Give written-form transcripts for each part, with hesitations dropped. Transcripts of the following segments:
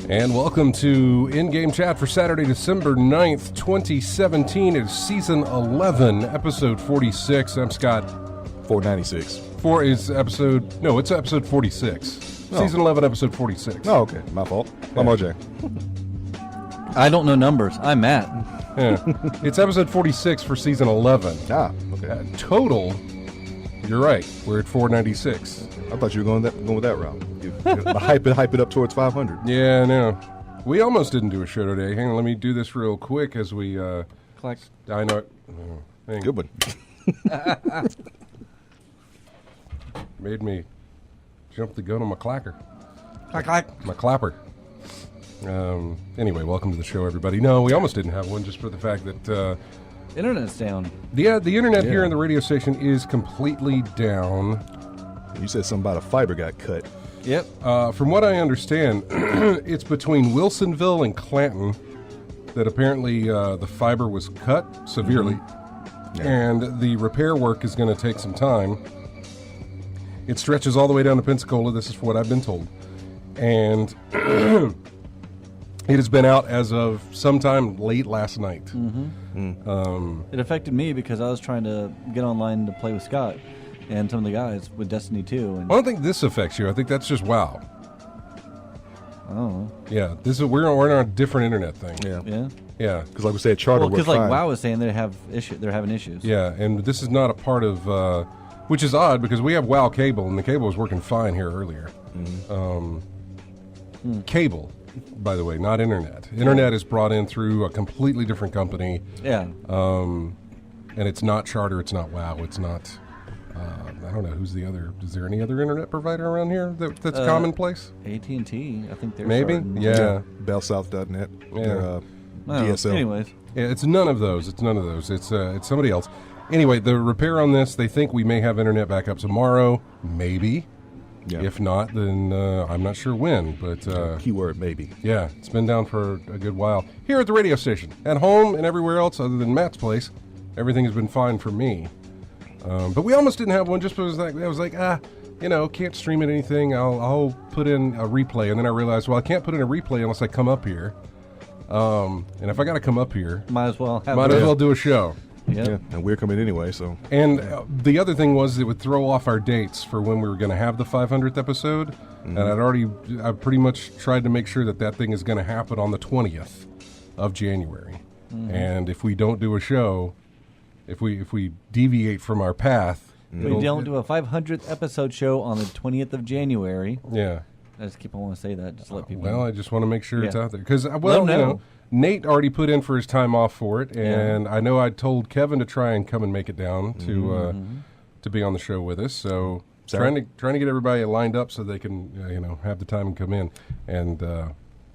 And welcome to In-Game Chat for Saturday, December 9th, 2017. It's Season 11, Episode 46. I'm Scott. 496. It's Episode 46. Oh. Season 11, Episode 46. Oh, okay. My fault. I'm OJ. I don't know numbers. I'm Matt. Yeah. It's Episode 46 for Season 11. Ah, okay. Total, you're right. We're at 496. I thought you were going with that route. Hype it up towards 500. Yeah, no. We almost didn't do a show today. Hang on, let me do this real quick as we... Clack. I know it. Oh, Good one. Made me jump the gun on my clacker. Clack, clack. My clapper. Anyway, welcome to the show, everybody. No, we almost didn't have one just for the fact that... Internet's down. the internet here in the radio station is completely down. You said something about a fiber got cut. Yep. From what I understand, it's between Wilsonville and Clanton that apparently the fiber was cut severely, and the repair work is going to take some time. It stretches all the way down to Pensacola. This is what I've been told. And it has been out as of sometime late last night. It affected me because I was trying to get online to play with Scott and some of the guys with Destiny 2. And I don't think this affects you. I think that's just WoW. I don't know. Yeah, we're on a different internet thing. Yeah. Yeah. Because like we said, Charter Because worked fine. WoW is saying they're having issues. Yeah, and this is not a part of, which is odd because we have WoW cable, and the cable was working fine here earlier. Cable, by the way, not internet. Internet is brought in through a completely different company. Yeah. And it's not Charter, it's not WoW, it's not... I don't know who's the other. Is there any other internet provider around here that's commonplace? AT&T, I think they're Maybe. starting. Yeah. Bellsouth.net. Yeah. DSL. Anyways. Yeah, it's none of those. It's somebody else. Anyway, the repair on this, they think we may have internet back up tomorrow. Maybe. Yeah. If not, then I'm not sure when. But Keyword maybe. yeah, it's been down for a good while. Here at the radio station, at home and everywhere else other than Matt's place, everything has been fine for me. But we almost didn't have one just because I was like, can't stream it anything. I'll put in a replay. And then I realized, well, I can't put in a replay unless I come up here. And if I got to come up here, Might as well do a show. Yep. Yeah, and we're coming anyway, so. And the other thing was it would throw off our dates for when we were going to have the 500th episode. And I pretty much tried to make sure that thing is going to happen on the 20th of January. And if we don't do a show... If we deviate from our path, We don't do a 500th episode show on the 20th of January. Yeah. I just keep on wanting to say that, just to let people Well, know. I just want to make sure it's Yeah. out there because know. Nate already put in for his time off for it, and I know I told Kevin to try and come and make it down to be on the show with us. So trying to get everybody lined up so they can have the time and come in, and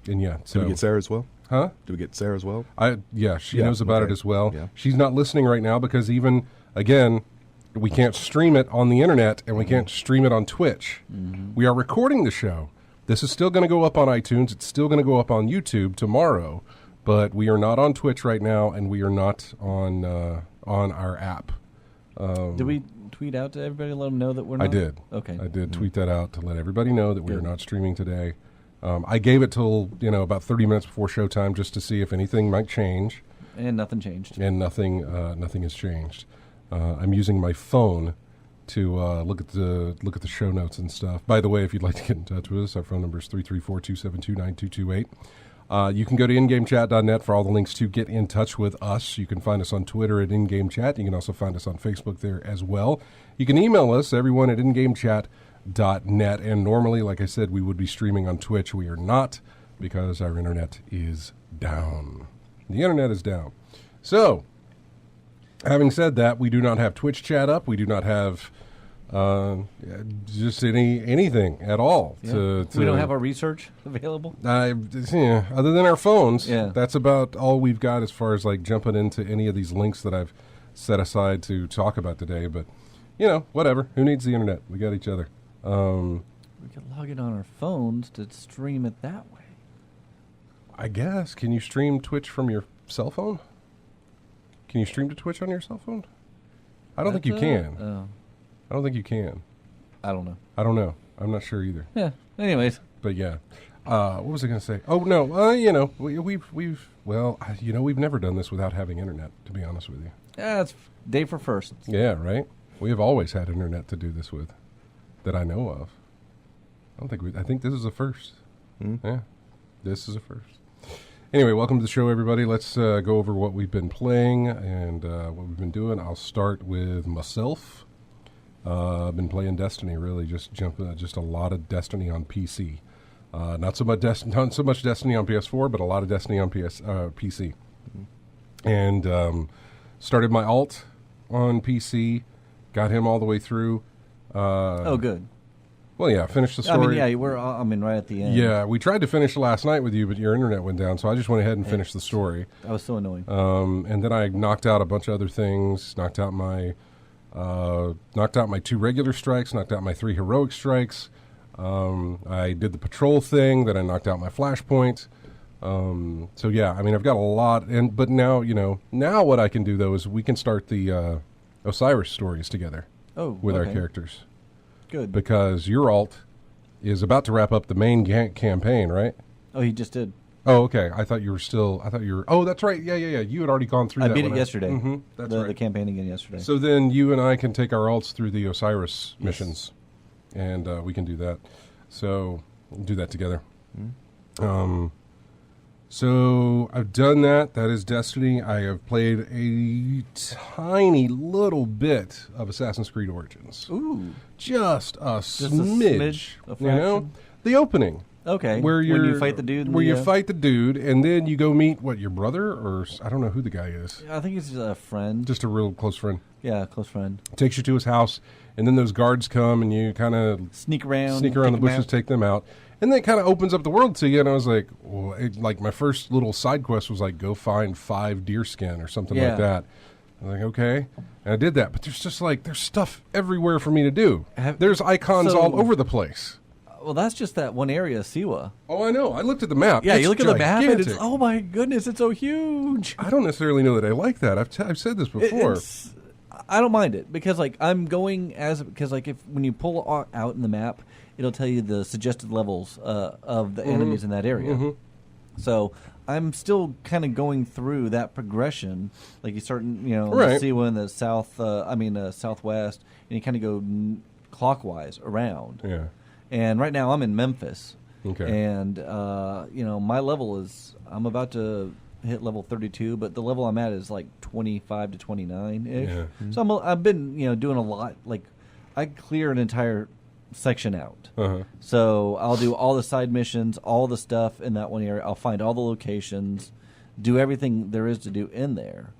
yeah. So Did we get Sarah as well? Huh? Did we get Sarah as well? She knows about it as well. Yeah. She's not listening right now because again, we can't stream it on the internet and we can't stream it on Twitch. We are recording the show. This is still going to go up on iTunes. It's still going to go up on YouTube tomorrow, but we are not on Twitch right now and we are not on our app. Did we tweet out to everybody to let them know that we're not? I did. Okay. I did tweet that out to let everybody know that we are not streaming today. I gave it till about 30 minutes before showtime just to see if anything might change. And nothing changed. And nothing has changed. I'm using my phone to look at the show notes and stuff. By the way, if you'd like to get in touch with us, our phone number is 334-272-9228. You can go to ingamechat.net for all the links to get in touch with us. You can find us on Twitter at ingamechat. You can also find us on Facebook there as well. You can email us, everyone, at ingamechat.net. And normally, like I said, we would be streaming on Twitch. We are not because our internet is down. The internet is down. So, having said that, we do not have Twitch chat up. We do not have just anything at all. Yeah. We don't have our research available? Other than our phones, that's about all we've got as far as like jumping into any of these links that I've set aside to talk about today. But, whatever. Who needs the internet? We got each other. We could log in on our phones to stream it that way. I guess. Can you stream Twitch from your cell phone? Can you stream to Twitch on your cell phone? I don't think you can. I don't think you can. I don't know. I don't know. I'm not sure either. Yeah. Anyways. But yeah. What was I going to say? Oh, no. We've never done this without having internet, to be honest with you. Yeah, it's day for firsts. Yeah, right? We have always had internet to do this with that I know of. I think this is a first. Mm-hmm. Yeah. This is a first. Anyway, welcome to the show, everybody. Let's go over what we've been playing and what we've been doing. I'll start with myself. I've been playing Destiny, really, just a lot of Destiny on PC. Not so much Destiny on PS4, but a lot of Destiny on PC. And started my alt on PC, got him all the way through. Good. Well, yeah, finished the story. We're right at the end. Yeah, we tried to finish last night with you, but your internet went down, so I just went ahead and finished the story. That was so annoying. And then I knocked out a bunch of other things, knocked out my 2 regular strikes, knocked out my 3 heroic strikes. I did the patrol thing, then I knocked out my flashpoint. So yeah, I've got a lot, but now what I can do though is we can start the Osiris stories together. With our characters. Good. Because your alt is about to wrap up the main campaign, right? Oh, he just did. Oh, okay. I thought you were. Oh, that's right. Yeah. You had already gone through that. I beat it yesterday. Mm-hmm, that's right. The campaign again yesterday. So then you and I can take our alts through the Osiris missions, and we can do that. So we'll do that together. Mm-hmm. So I've done that. That is Destiny. I have played a tiny little bit of Assassin's Creed Origins. Ooh. Just a smidge. A fraction? The opening. Okay. When you fight the dude. You fight the dude, and then you go meet, your brother? Or I don't know who the guy is. I think he's a friend. Just a real close friend. Yeah, close friend. Takes you to his house, and then those guards come, and you kind of sneak around the bushes, take them out. And then it kind of opens up the world to you, and I was like, my first little side quest was go find 5 deer skin or something like that. I'm like, okay. And I did that, but there's just there's stuff everywhere for me to do. There's icons all over the place. Well, that's just that one area, Siwa. Oh, I know. I looked at the map. Yeah, it's you look at the map, and gigantic. it's, oh my goodness, it's so huge. I don't necessarily know that I like that. I've said this before. I don't mind it, because I'm going because when you pull out in the map, it'll tell you the suggested levels of the enemies in that area. Mm-hmm. So I'm still kind of going through that progression. Like you start, right. Siwa in the southwest, and you kind of go clockwise around. Yeah. And right now I'm in Memphis. Okay. And my level is I'm about to hit level 32, but the level I'm at is 25 to 29 ish. Yeah. So I've been doing a lot. I clear an entire section out. Uh-huh. So I'll do all the side missions, all the stuff in that one area. I'll find all the locations, do everything there is to do in there.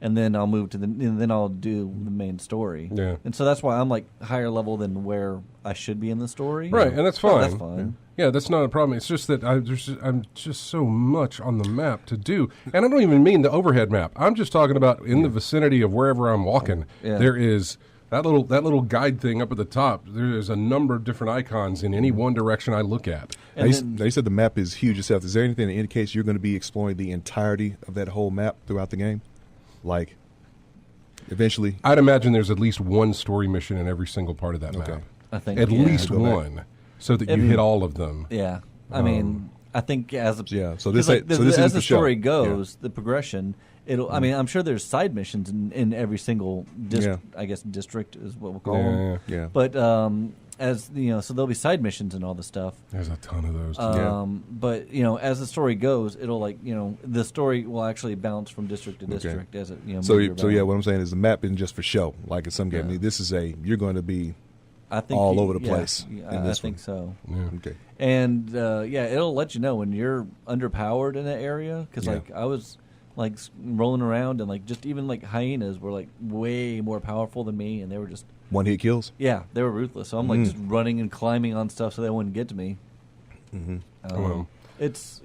And then I'll move and then I'll do the main story. Yeah. And so that's why I'm higher level than where I should be in the story. Right, and that's fine. Oh, that's fine. Yeah, that's not a problem. It's just that I'm just so much on the map to do. And I don't even mean the overhead map. I'm just talking about in the vicinity of wherever I'm walking. Yeah. There is that little guide thing up at the top. There's a number of different icons in any one direction I look at. They said the map is huge itself. Is there anything that indicates you're going to be exploring the entirety of that whole map throughout the game? Eventually? I'd imagine there's at least one story mission in every single part of that map. I think at least one, so that you hit all of them. Yeah, I mean, I think as the story goes, the progression. It'll. I mean, I'm sure there's side missions in every single district. I guess district is what we'll call them. Yeah. But as you know, so there'll be side missions and all this stuff. There's a ton of those. But as the story goes, it'll the story will actually bounce from district to district as it So moves around. what I'm saying is the map isn't just for show. Like in some game, Yeah. this is you're going to be I think all over the place. Yeah, in this I think one. so. Yeah. Okay. And it'll let you know when you're underpowered in that area because Yeah. I was rolling around and just even hyenas were way more powerful than me, and they were just One hit kills. they were ruthless. So I'm just running and climbing on stuff so they wouldn't get to me. Mm-hmm. Well, It's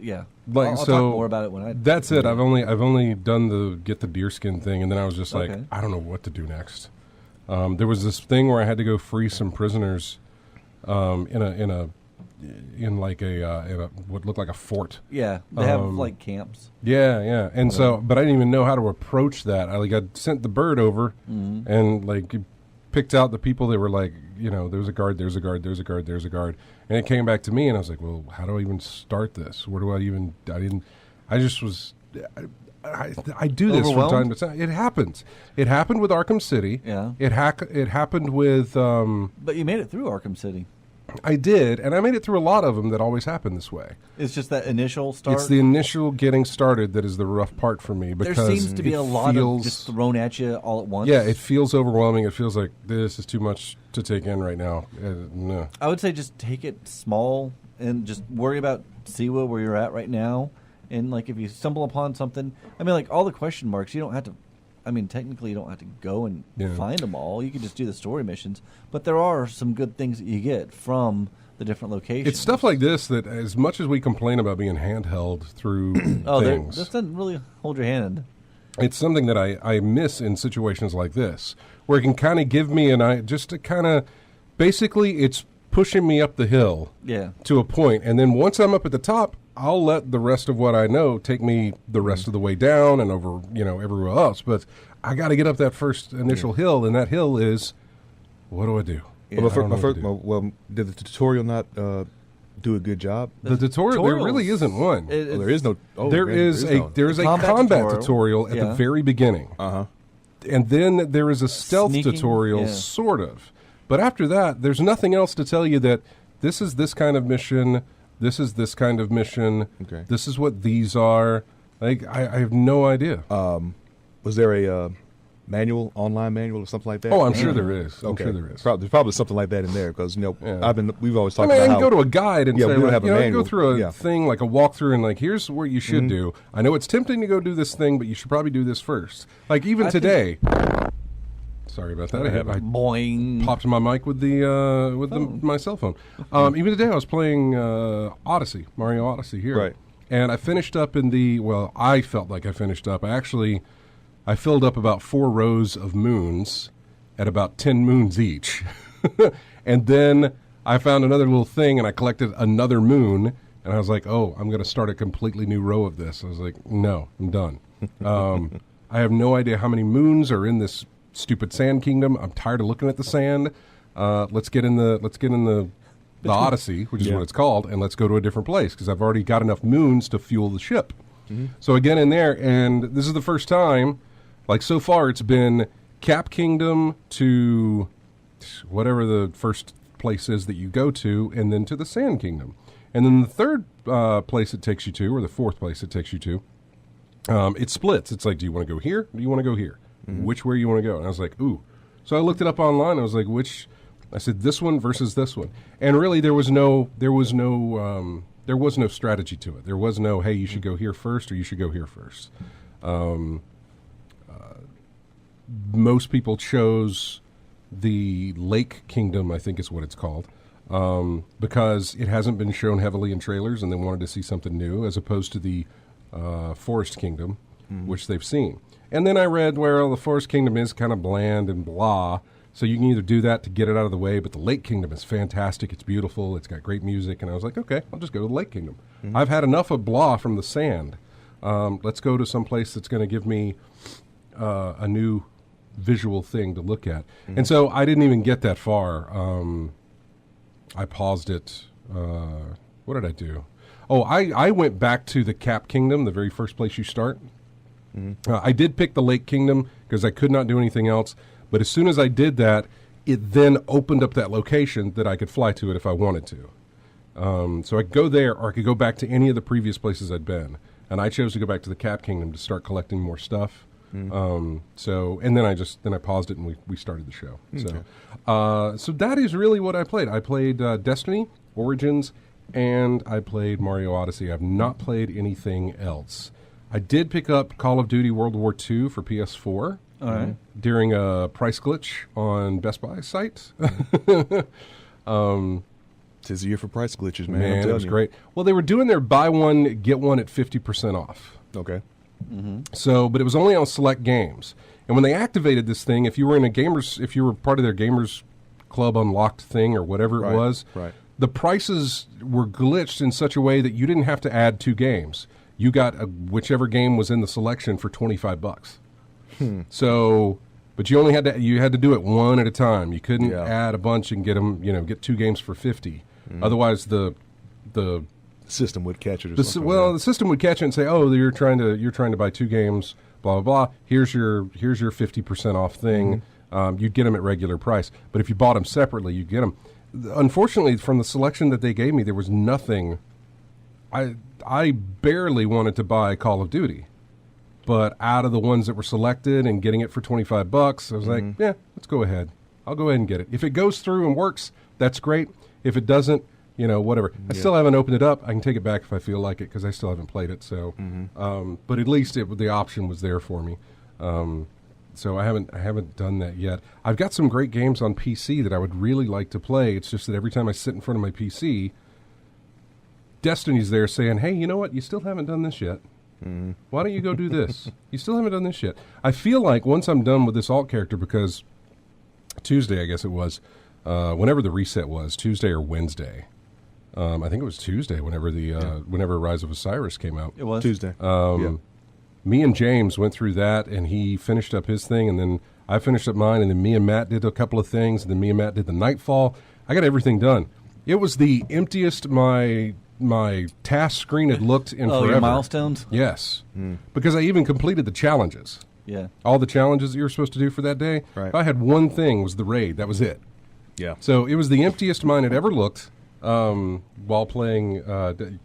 Like, I'll so talk more about it when I. That's it. I've only done the get the deerskin thing, and then I was just like, Okay. I don't know what to do next. There was this thing where I had to go free some prisoners in what looked like a fort. Yeah, they have camps. Yeah. And so, but I didn't even know how to approach that. I sent the bird over and picked out the people that were there's a guard, there's a guard, there's a guard, there's a guard. And it came back to me and I was like, well, how do I even start this? I do this from time to time. It happens. It happened with Arkham City. Yeah. It happened with, But you made it through Arkham City. I did, and I made it through a lot of them that always happen this way. It's just that initial start. It's the initial getting started that is the rough part for me because there seems to be it a lot feels, of just thrown at you all at once. Yeah, it feels overwhelming. It feels like this is too much to take in right now. No. I would say just take it small and just worry about Siwa where you're at right now. And if you stumble upon something, all the question marks, you don't have to. Technically, you don't have to go and find them all. You can just do the story missions. But there are some good things that you get from the different locations. It's stuff like this that, as much as we complain about being handheld through things, this doesn't really hold your hand. It's something that I miss in situations like this, where it can kind of give me basically it's pushing me up the hill to a point, and then once I'm up at the top, I'll let the rest of what I know take me the rest of the way down and over, everywhere else. But I got to get up that first initial hill, and that hill is, what do I do? Did the tutorial not do a good job? The tutorial, there really isn't one. There is no. There is a combat tutorial at the very beginning, and then there is a stealth tutorial, sort of. But after that, there's nothing else to tell you that this is this kind of mission. This is this kind of mission. Okay. This is what these are. I have no idea. Was there a online manual or something like that? Oh, I'm sure there is. I'm Okay. sure there is. There's probably something like that in there because we've always I talked mean, I about can how go to a guide and say, we don't have a manual. go through a thing like a walkthrough and here's what you should do. I know it's tempting to go do this thing, but you should probably do this first. Even today. Sorry about that. I Boing. popped my mic with my cell phone. Even today, I was playing Mario Odyssey here, Right. and I finished up I felt like I finished up. I filled up about 4 rows of moons at about 10 moons each, and then I found another little thing, and I collected another moon, and I was like, oh, I'm going to start a completely new row of this. I was like, no, I'm done. I have no idea how many moons are in this stupid sand kingdom. I'm tired of looking at the sand. Let's get in the Odyssey, which is what it's called, and let's go to a different place because I've already got enough moons to fuel the ship. So again in there, and this is the first time. So far, it's been Cap Kingdom to whatever the first place is that you go to, and then to the Sand Kingdom, and then the third place it takes you to, or the fourth place it takes you to, it splits. It's do you want to go here? Or do you want to go here? Which way you want to go? And I was like, ooh. So I looked it up online. I was like, I said this one versus this one. And really, there was no strategy to it. There was no, hey, you should go here first or you should go here first. Most people chose the Lake Kingdom, I think is what it's called, because it hasn't been shown heavily in trailers and they wanted to see something new as opposed to the Forest Kingdom, which they've seen. And then I read where the Forest Kingdom is kind of bland and blah, so you can either do that to get it out of the way, but the Lake Kingdom is fantastic. It's beautiful. It's got great music. And I was like, okay, I'll just go to the Lake Kingdom. I've had enough of blah from the sand. Let's go to some place that's going to give me a new visual thing to look at. And so I didn't even get that far. I paused it. What did I do? Oh, I went back to the Cap Kingdom, the very first place you start. I did pick the Lake Kingdom because I could not do anything else. But as soon as I did that, it then opened up that location that I could fly to it if I wanted to. So I could go there, or I could go back to any of the previous places I'd been. And I chose to go back to the Cap Kingdom to start collecting more stuff. So, and then I paused it and we started the show. Okay. So that is really what I played. I played Destiny, Origins, and I played Mario Odyssey. I've not played anything else. I did pick up Call of Duty World War II for PS4 during a price glitch on Best Buy site. Tis a year for price glitches, man. Man, it was great. Well, they were doing their buy one, get one at 50% off. Okay. So, but it was only on select games. And when they activated this thing, if you were part of their Gamers Club Unlocked thing or whatever it was, the prices were glitched in such a way that you didn't have to add 2 games. You got whichever game was in the selection for $25. So, but you only had to do it one at a time. You couldn't add a bunch and get them, get 2 games for 50. Otherwise, the system would catch it. The system would catch it and say, "Oh, you're trying to buy 2 games. Blah blah blah. Here's your 50% off thing. You'd get them at regular price. But if you bought them separately, you'd get them. Unfortunately, from the selection that they gave me, there was nothing. I barely wanted to buy Call of Duty, but out of the ones that were selected and getting it for $25, I was like, yeah, let's go ahead. I'll go ahead and get it. If it goes through and works, that's great. If it doesn't, whatever. I still haven't opened it up. I can take it back if I feel like it because I still haven't played it. So, but at least the option was there for me. So I haven't done that yet. I've got some great games on PC that I would really like to play. It's just that every time I sit in front of my PC, Destiny's there saying, "Hey, you know what? You still haven't done this yet. Why don't you go do this? You still haven't done this yet." I feel like once I'm done with this alt character, because Tuesday, I guess it was, whenever the reset was, Tuesday or Wednesday. I think it was Tuesday whenever Rise of Osiris came out. It was Tuesday. Me and James went through that, and he finished up his thing, and then I finished up mine, and then me and Matt did a couple of things, and then me and Matt did the Nightfall. I got everything done. It was the emptiest my task screen had looked in forever. Your milestones? Yes. Because I even completed the challenges. Yeah. All the challenges that you were supposed to do for that day. Right. I had one thing, was the raid. That was it. Yeah. So it was the emptiest mine had ever looked while playing. Did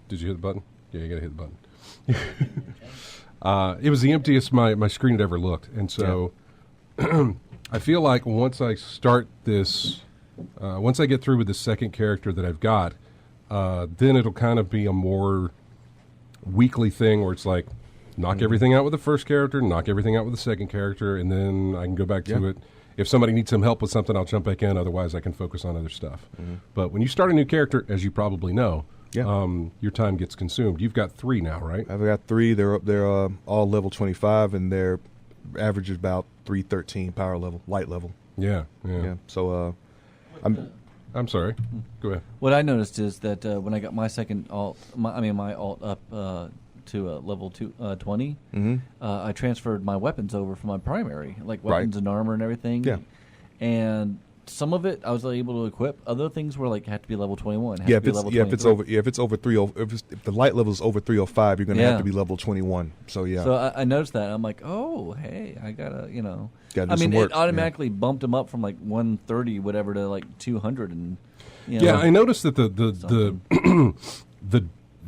you hit the button? Yeah, you got to hit the button. It was the emptiest my screen had ever looked. And so I feel like once I start this, once I get through with the second character that I've got, then it'll kind of be a more weekly thing where it's like, knock everything out with the first character, knock everything out with the second character, and then I can go back to it. If somebody needs some help with something, I'll jump back in. Otherwise, I can focus on other stuff. But when you start a new character, as you probably know, your time gets consumed. You've got 3 now, right? I've got 3. They're all level 25, and their average is about 313 power level, light level. Yeah. So I'm sorry. Go ahead. What I noticed is that when I got my second alt, my alt up to level 20, I transferred my weapons over from my primary, like weapons and armor and everything. Yeah. And some of it I was able to equip. Other things were like had to be level 21. If it's over 30, if the light level is over 305, you're going to have to be level 21. So So I noticed that. I'm like, oh, hey, I gotta, Gotta do some work. It automatically bumped them up from like 130 whatever to like 200 and. I noticed that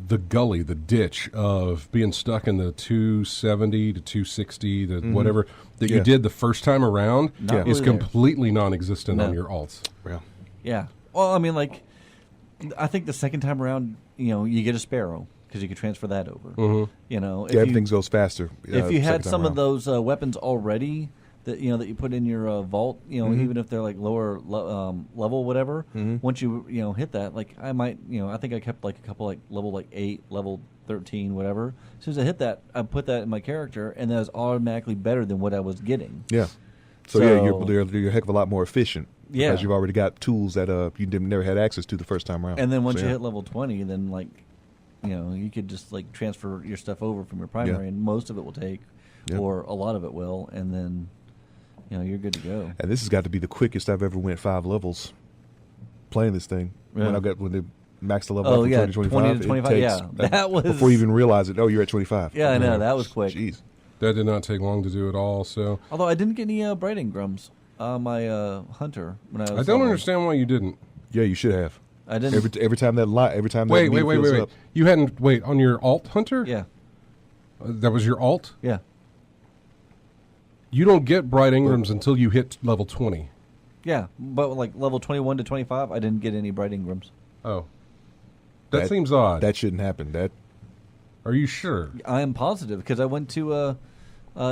the gully, the ditch of being stuck in the 270 to 260 to whatever that you did the first time around is completely non-existent on your alts. Yeah. Well, I think the second time around, you get a Sparrow because you can transfer that over. Everything goes faster. If you had some of those weapons already that that you put in your vault, even if they're like lower level, whatever. Once you hit that, like I might, I think I kept like a couple like level 8, level 13, whatever. As soon as I hit that, I put that in my character, and that was automatically better than what I was getting. Yeah. So you're a heck of a lot more efficient. Yeah. Because you've already got tools that you never had access to the first time around. And then once you hit level 20, then like, you could just like transfer your stuff over from your primary, and most of it will take, or a lot of it will, and then. You're good to go. And this has got to be the quickest I've ever went 5 levels playing this thing. Yeah. When they maxed the level up from 20 to 25. 20 to 25, that was... Before you even realize it, you're at 25. Yeah, I know. That was quick. Jeez. That did not take long to do at all. So, although I didn't get any bright engrams. My hunter when I was. I don't understand why you didn't. Yeah, you should have. I didn't. Every time that Wait. meter fills up. You hadn't on your alt hunter? Yeah. That was your alt? Yeah. You don't get bright Ingrams until you hit level 20. Yeah, but like level 21 to 25, I didn't get any bright Ingrams. Oh. That seems odd. That shouldn't happen. Are you sure? I am positive because I went to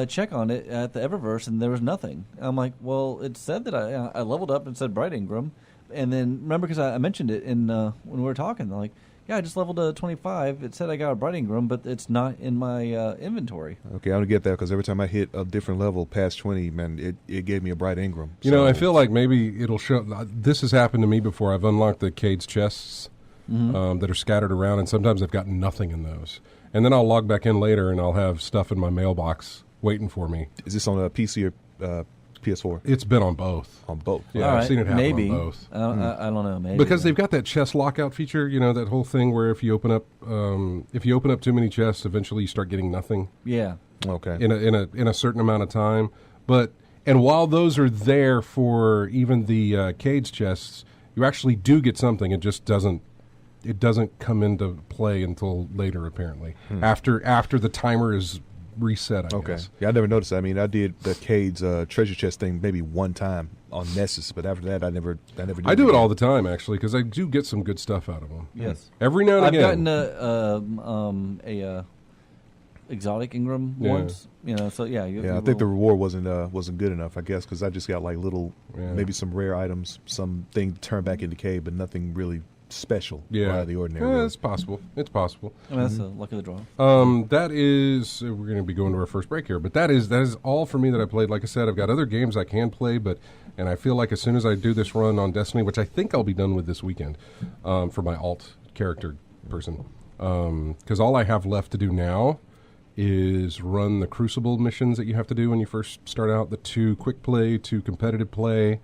check on it at the Eververse and there was nothing. I'm like, well, it said that I leveled up and said bright Ingram, and then remember because I mentioned it in when we were talking, they're like, yeah, I just leveled to 25. It said I got a bright Ingram, but it's not in my inventory. Okay, I don't get that because every time I hit a different level past 20, man, it gave me a bright Ingram. You know, I feel like maybe it'll show. This has happened to me before. I've unlocked the Cade's chests that are scattered around, and sometimes I've gotten nothing in those. And then I'll log back in later, and I'll have stuff in my mailbox waiting for me. Is this on a PC or PS4? It's been on both. On both. Yeah, All I've right, seen it happen maybe. on both. I don't know. Maybe Because they've got that chest lockout feature, you know, that whole thing where if you open up too many chests, eventually you start getting nothing. Yeah. Okay. In a certain amount of time. And while those are there for even the Cade's chests, you actually do get something. It just doesn't come into play until later, apparently. After the timer is reset, I guess. Yeah, I never noticed that. I mean, I did the Cade's treasure chest thing maybe one time on Nessus, but after that, I never did I do it all the time, actually, because I do get some good stuff out of them. Yes. Every now and I've again. gotten a exotic Ingram once. You know, so yeah. Yeah, I think the reward wasn't good enough, I guess, because I just got like little, maybe some rare items, some thing to turn back into Cade, but nothing really special out of the ordinary. Yeah, really. it's possible. It's possible. I mean, that's the luck of the draw. That is, we're going to be going to our first break here, but that is all for me that I played. Like I said, I've got other games I can play, and I feel like as soon as I do this run on Destiny, which I think I'll be done with this weekend, for my alt character person, because all I have left to do now is run the Crucible missions that you have to do when you first start out, the 2 quick play, 2 competitive play,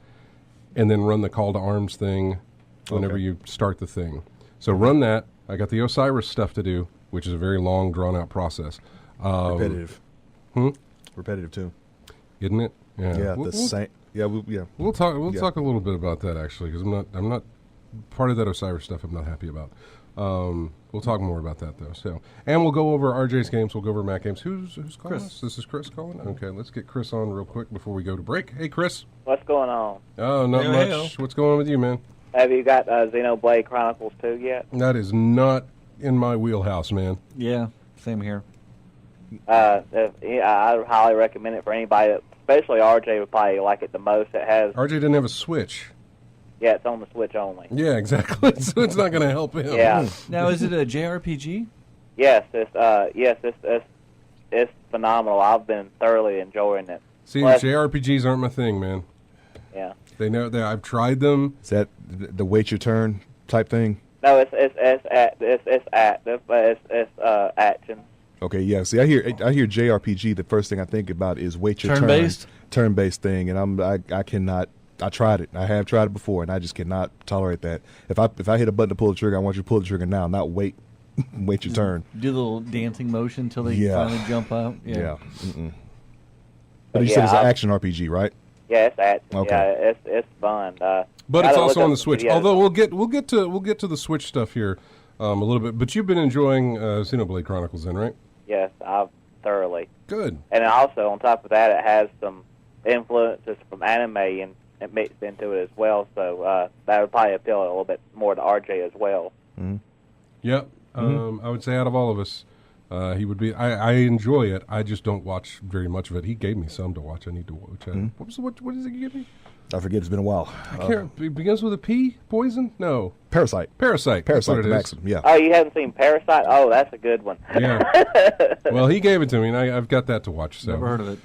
and then run the call to arms thing whenever you start the thing. So run that. I got the Osiris stuff to do, which is a very long, drawn-out process. Repetitive. Repetitive, too. Isn't it? Yeah, same. Yeah, We'll talk a little bit about that, actually, because I'm not part of that Osiris stuff I'm not happy about. We'll talk more about that, though. So, and we'll go over RJ's games. We'll go over Matt games. Who's calling Chris. us? This is Chris calling? Okay, let's get Chris on real quick before we go to break. Hey, Chris. What's going on? Oh, not much. Hey-o. What's going on with you, man? Have you got Xenoblade Chronicles 2 yet? That is not in my wheelhouse, man. Yeah, same here. I highly recommend it for anybody, especially RJ would probably like it the most. It has, RJ didn't have a Switch. yeah, it's on the Switch only. Yeah, exactly. So it's not going to help him. Yeah. Now, is it a JRPG? Yes, it's phenomenal. I've been thoroughly enjoying it. See, Plus- JRPGs aren't my thing, man. Yeah. They know that I've tried them. Is that the wait your turn type thing? No, it's active, but it's action. Okay, yeah. See, I hear JRPG. The first thing I think about is wait your Turn-based? turn-based thing, and I cannot. I tried it. I have tried it before, and I just cannot tolerate that. If I hit a button to pull the trigger, I want you to pull the trigger now, not wait your turn. Do the little dancing motion until they Yeah. finally jump out. Yeah. But you said it's an action RPG, right? Yeah, it's action. Okay. Yeah, it's fun. But gotta it's look also up on the some Switch. videos. Although we'll get to the Switch stuff here a little bit. But you've been enjoying Xenoblade Chronicles, then, right? Yes, I've thoroughly. Good. And also, on top of that, it has some influences from anime and mixed into it as well. So that would probably appeal a little bit more to RJ as well. Yep. I would say out of all of us, he would be. I enjoy it. I just don't watch very much of it. He gave me some to watch. I need to watch. What does he give me? I forget. It's been a while. I can't. It begins with a P. Poison? No. Parasite. Parasite. That's what Parasite it the is. Maxim. Yeah. Oh, you haven't seen Parasite? Oh, that's a good one. Yeah. Well, he gave it to me, and I've got that to watch. So. Never heard of it.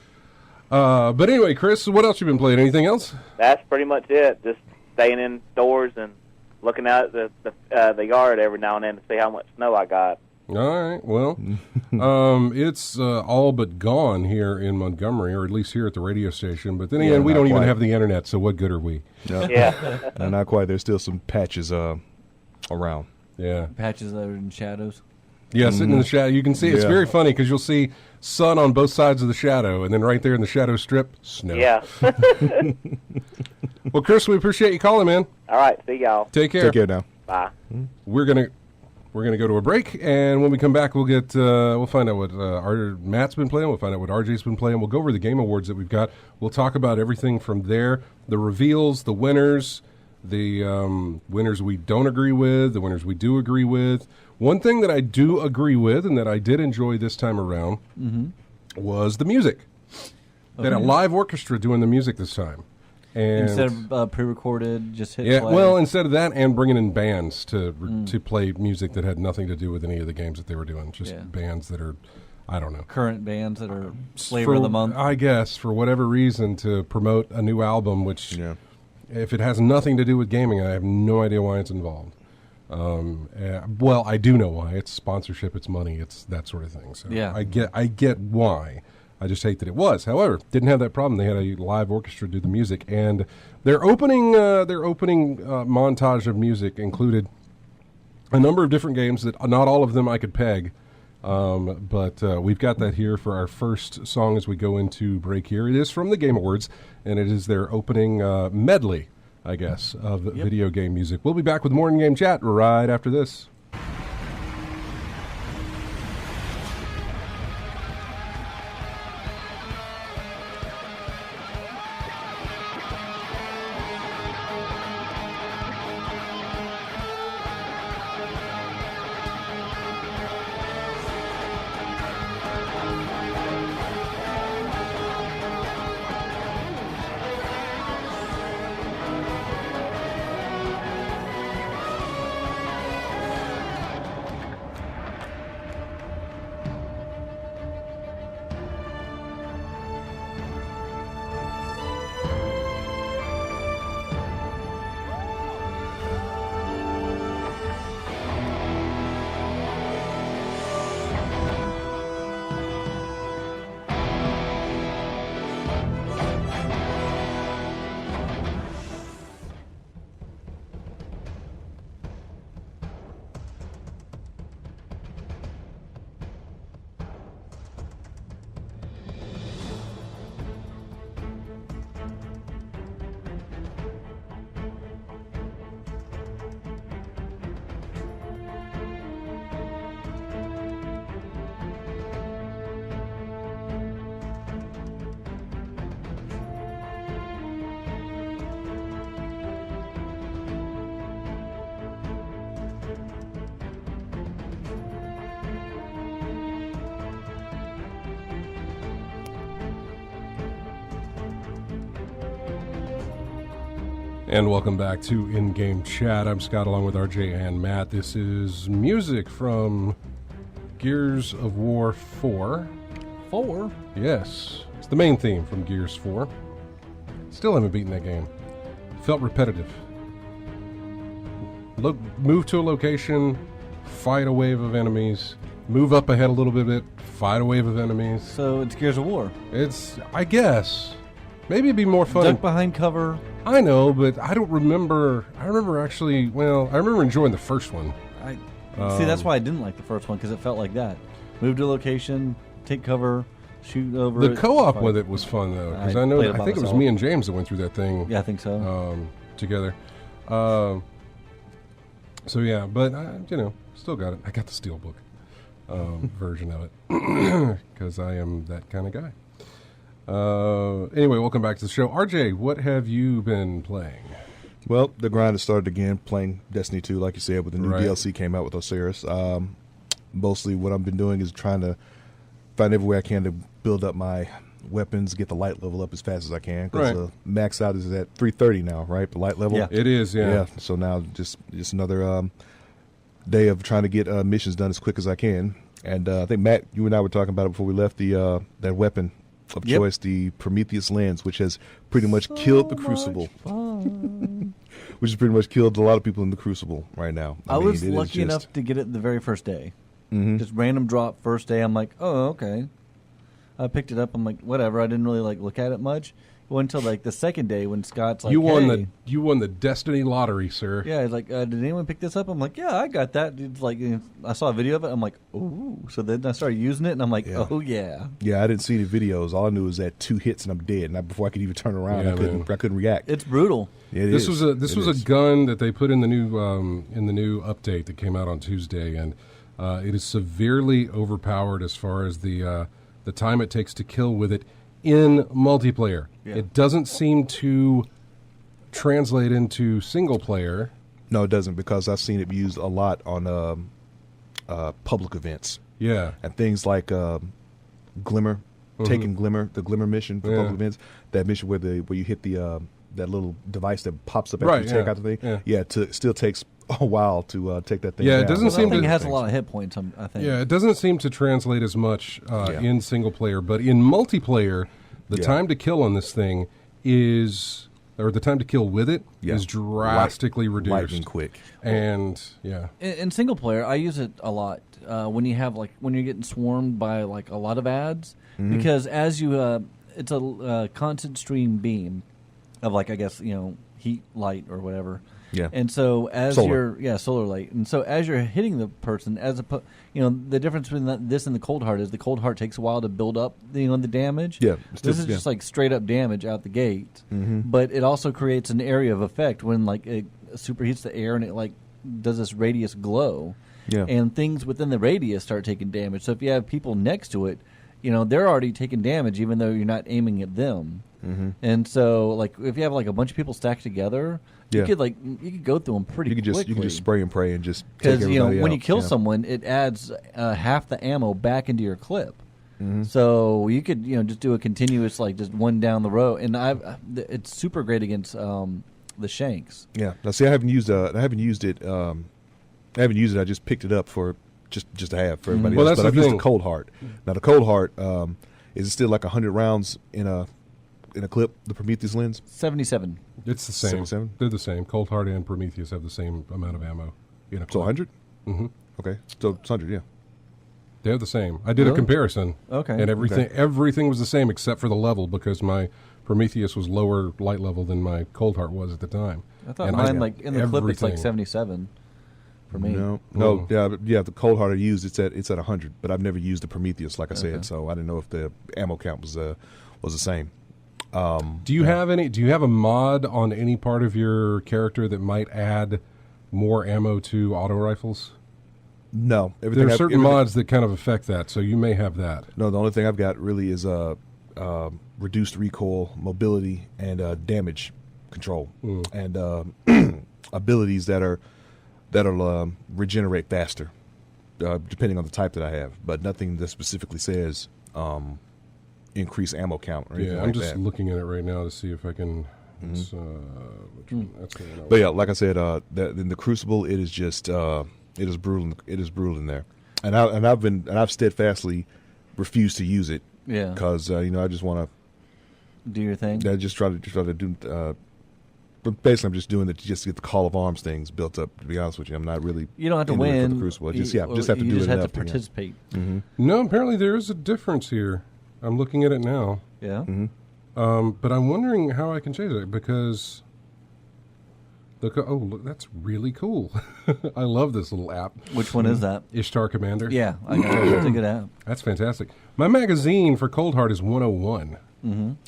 But anyway, Chris, what else you been playing? Anything else? That's pretty much it. Just staying indoors and looking out at the yard every now and then to see how much snow I got. All right. Well, it's all but gone here in Montgomery, or at least here at the radio station. But then again, we not don't even quite. have the internet, so what good are we? No. Yeah. No, not quite. There's still some patches around. Yeah. Patches that are in shadows. Yeah, sitting in the shadow. You can see it's Yeah. very funny because you'll see sun on both sides of the shadow, and then right there in the shadow strip, snow. Yeah. Well, Chris, we appreciate you calling, man. All right. See y'all. Take care. Take care now. Bye. We're gonna go to a break, and when we come back, we'll find out what Matt's been playing. We'll find out what RJ's been playing. We'll go over the game awards that we've got. We'll talk about everything from there, the reveals, the winners, the winners we don't agree with, the winners we do agree with. One thing that I do agree with and that I did enjoy this time around was the music. They had a live orchestra doing the music this time. And Instead of pre-recorded, just hit play. well, instead of that, and bringing in bands to play music that had nothing to do with any of the games that they were doing, just bands that are, I don't know, current bands that are flavor of the month. I guess for whatever reason to promote a new album, which if it has nothing to do with gaming, I have no idea why it's involved. Well, I do know why. It's sponsorship, it's money, it's that sort of thing. So I get why. I just hate that it was. However, didn't have that problem. They had a live orchestra do the music, and their opening montage of music included a number of different games that not all of them I could peg, but we've got that here for our first song as we go into break here. It is from the Game Awards, and it is their opening medley, I guess, of video game music. We'll be back with more in-game chat right after this. And welcome back to In-Game Chat. I'm Scott along with RJ and Matt. This is music from Gears of War 4. 4? Yes. It's the main theme from Gears 4. Still haven't beaten that game. Felt repetitive. Move to a location, fight a wave of enemies, move up ahead a little bit, fight a wave of enemies. So it's Gears of War. It's, I guess, maybe it'd be more fun. Duck behind cover. I know, but I don't remember. I remember enjoying the first one. See, that's why I didn't like the first one, because it felt like that. Move to a location, take cover, shoot over The it, co-op fight. with it was fun, though, because I I played it by think it was myself. me and James that went through that thing. Yeah, I think so. Together. So yeah, but still got it. I got the Steelbook version of it because I am that kind of guy. Anyway, welcome back to the show. RJ, what have you been playing? Well, the grind has started again, playing Destiny 2, like you said, with the new Right. DLC came out with Osiris. Mostly what I've been doing is trying to find every way I can to build up my weapons, get the light level up as fast as I can. Because Right. max out is at 330 now, right? The light level? Yeah. It is, yeah. So now just another day of trying to get missions done as quick as I can. And I think, Matt, you and I were talking about it before we left, that weapon of Yep. choice, the Prometheus lens, which has pretty much killed the Crucible. Which has pretty much killed a lot of people in the Crucible right now. I mean, was it is lucky just- enough to get it the very first day. Mhm. Just random drop first day. I'm like, oh, okay. I picked it up. I'm like, whatever. I didn't really look at it much. Well, until like the second day when Scott's like, you won hey. you won the Destiny lottery, sir. Yeah, he's like, did anyone pick this up? I'm like, yeah, I got that. It's like, I saw a video of it. I'm like, ooh. So then I started using it, and I'm like, oh yeah. Yeah, I didn't see the videos. All I knew was that 2 hits and I'm dead. And before I could even turn around, Yeah, I couldn't react. It's brutal. This was a gun that they put in the new update that came out on Tuesday, and it is severely overpowered as far as the time it takes to kill with it in multiplayer. Yeah. It doesn't seem to translate into single player. No, it doesn't, because I've seen it used a lot on public events. Yeah. And things like Glimmer, taking Glimmer, the Glimmer mission for public events. That mission where you hit the that little device that pops up after you take out the thing. Yeah, it still takes a while to take that thing down. It doesn't seem to. It has a lot of hit points, I think. Yeah, it doesn't seem to translate as much in single player, but in multiplayer, the time to kill on this thing is, or the time to kill with it is drastically reduced. Lightning quick. And in single player, I use it a lot when you have when you're getting swarmed by like a lot of ads, because as you it's a constant stream beam of I guess heat, light, or whatever. Yeah. And so as solar light. And so as you're hitting the person, the difference between this and the cold heart is the cold heart takes a while to build up the damage. Yeah. This is just like straight up damage out the gate. But it also creates an area of effect when it superheats the air and it does this radius glow. Yeah. And things within the radius start taking damage. So if you have people next to it, they're already taking damage even though you're not aiming at them. And so if you have a bunch of people stacked together, you could go through them pretty quickly. You can just spray and pray and just because take everybody out. when you kill someone, it adds half the ammo back into your clip. So you could just do a continuous just one down the row, and it's super great against the shanks. Yeah. Now see, I haven't used it. I just picked it up for just to have for everybody else. But I've used the cold heart. Now the cold heart is it still 100 rounds in a clip? The Prometheus lens 77. It's the same. 77? They're the same. Cold Heart and Prometheus have the same amount of ammo. So 100? Mm-hmm. Okay. So it's 100, yeah. They're the same. I did a comparison. Okay. And everything was the same except for the level, because my Prometheus was lower light level than my Cold Heart was at the time. I thought mine, in the clip, it's 77 for me. No. Yeah. The Cold Heart I used, it's at 100, but I've never used the Prometheus, like I said, so I didn't know if the ammo count was the same. Do you have a mod on any part of your character that might add more ammo to auto rifles? No. There are certain mods that kind of affect that, so you may have that. No, the only thing I've got really is reduced recoil, mobility, and damage control, and abilities that'll regenerate faster, depending on the type that I have. But nothing that specifically says increase ammo count or anything I'm like just that. looking at it right now to see if I can. That's the one But yeah, like I said, in the Crucible, it is just it is brutal. It is brutal in there, and I've steadfastly refused to use it. Yeah, because I just want to do your thing. I just try to do. But basically, I'm just doing it just to get the Call of Arms things built up. To be honest with you, I'm not really. You don't have to win. For the Crucible. Just have to do it. You just have enough, to participate. No, apparently there is a difference here. I'm looking at it now. Yeah. But I'm wondering how I can change it, because look, that's really cool. I love this little app. Which one is that? Ishtar Commander. Yeah, I got it. It's a good app. That's fantastic. My magazine for Cold Heart is 101.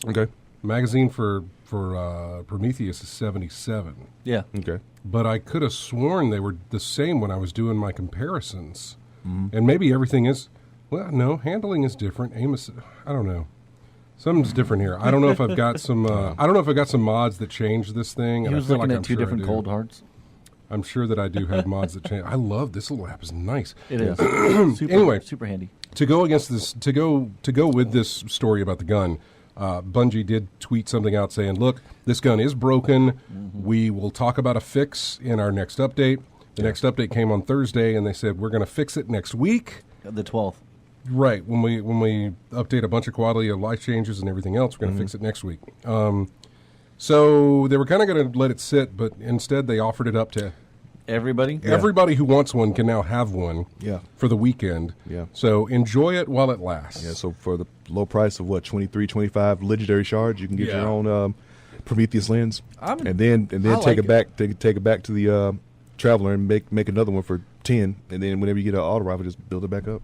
Okay. Magazine for Prometheus is 77. Yeah. Okay. But I could have sworn they were the same when I was doing my comparisons. And maybe everything is. Well, no, handling is different. Aim is, I don't know. Something's different here. I don't know if I've got some. I don't know if I've got some mods that change this thing. He was looking at two different Cold Hearts. I'm sure that I do have mods that change. I love this little app. Is nice. It is. Anyway, super handy. To go against this, to go with this story about the gun, Bungie did tweet something out saying, "Look, this gun is broken. We will talk about a fix in our next update." The next update came on Thursday, and they said we're going to fix it next week, the 12th. Right, when we update a bunch of quality of life changes and everything else, we're going to fix it next week. So they were kind of going to let it sit, but instead they offered it up to Everybody? Yeah. Everybody who wants one can now have one for the weekend. Yeah. So enjoy it while it lasts. Yeah, so for the low price of what, $23.25 legendary shards, you can get your own Prometheus lens, and then take it back to the Traveler and make another one for 10, and then whenever you get an auto rifle, just build it back up.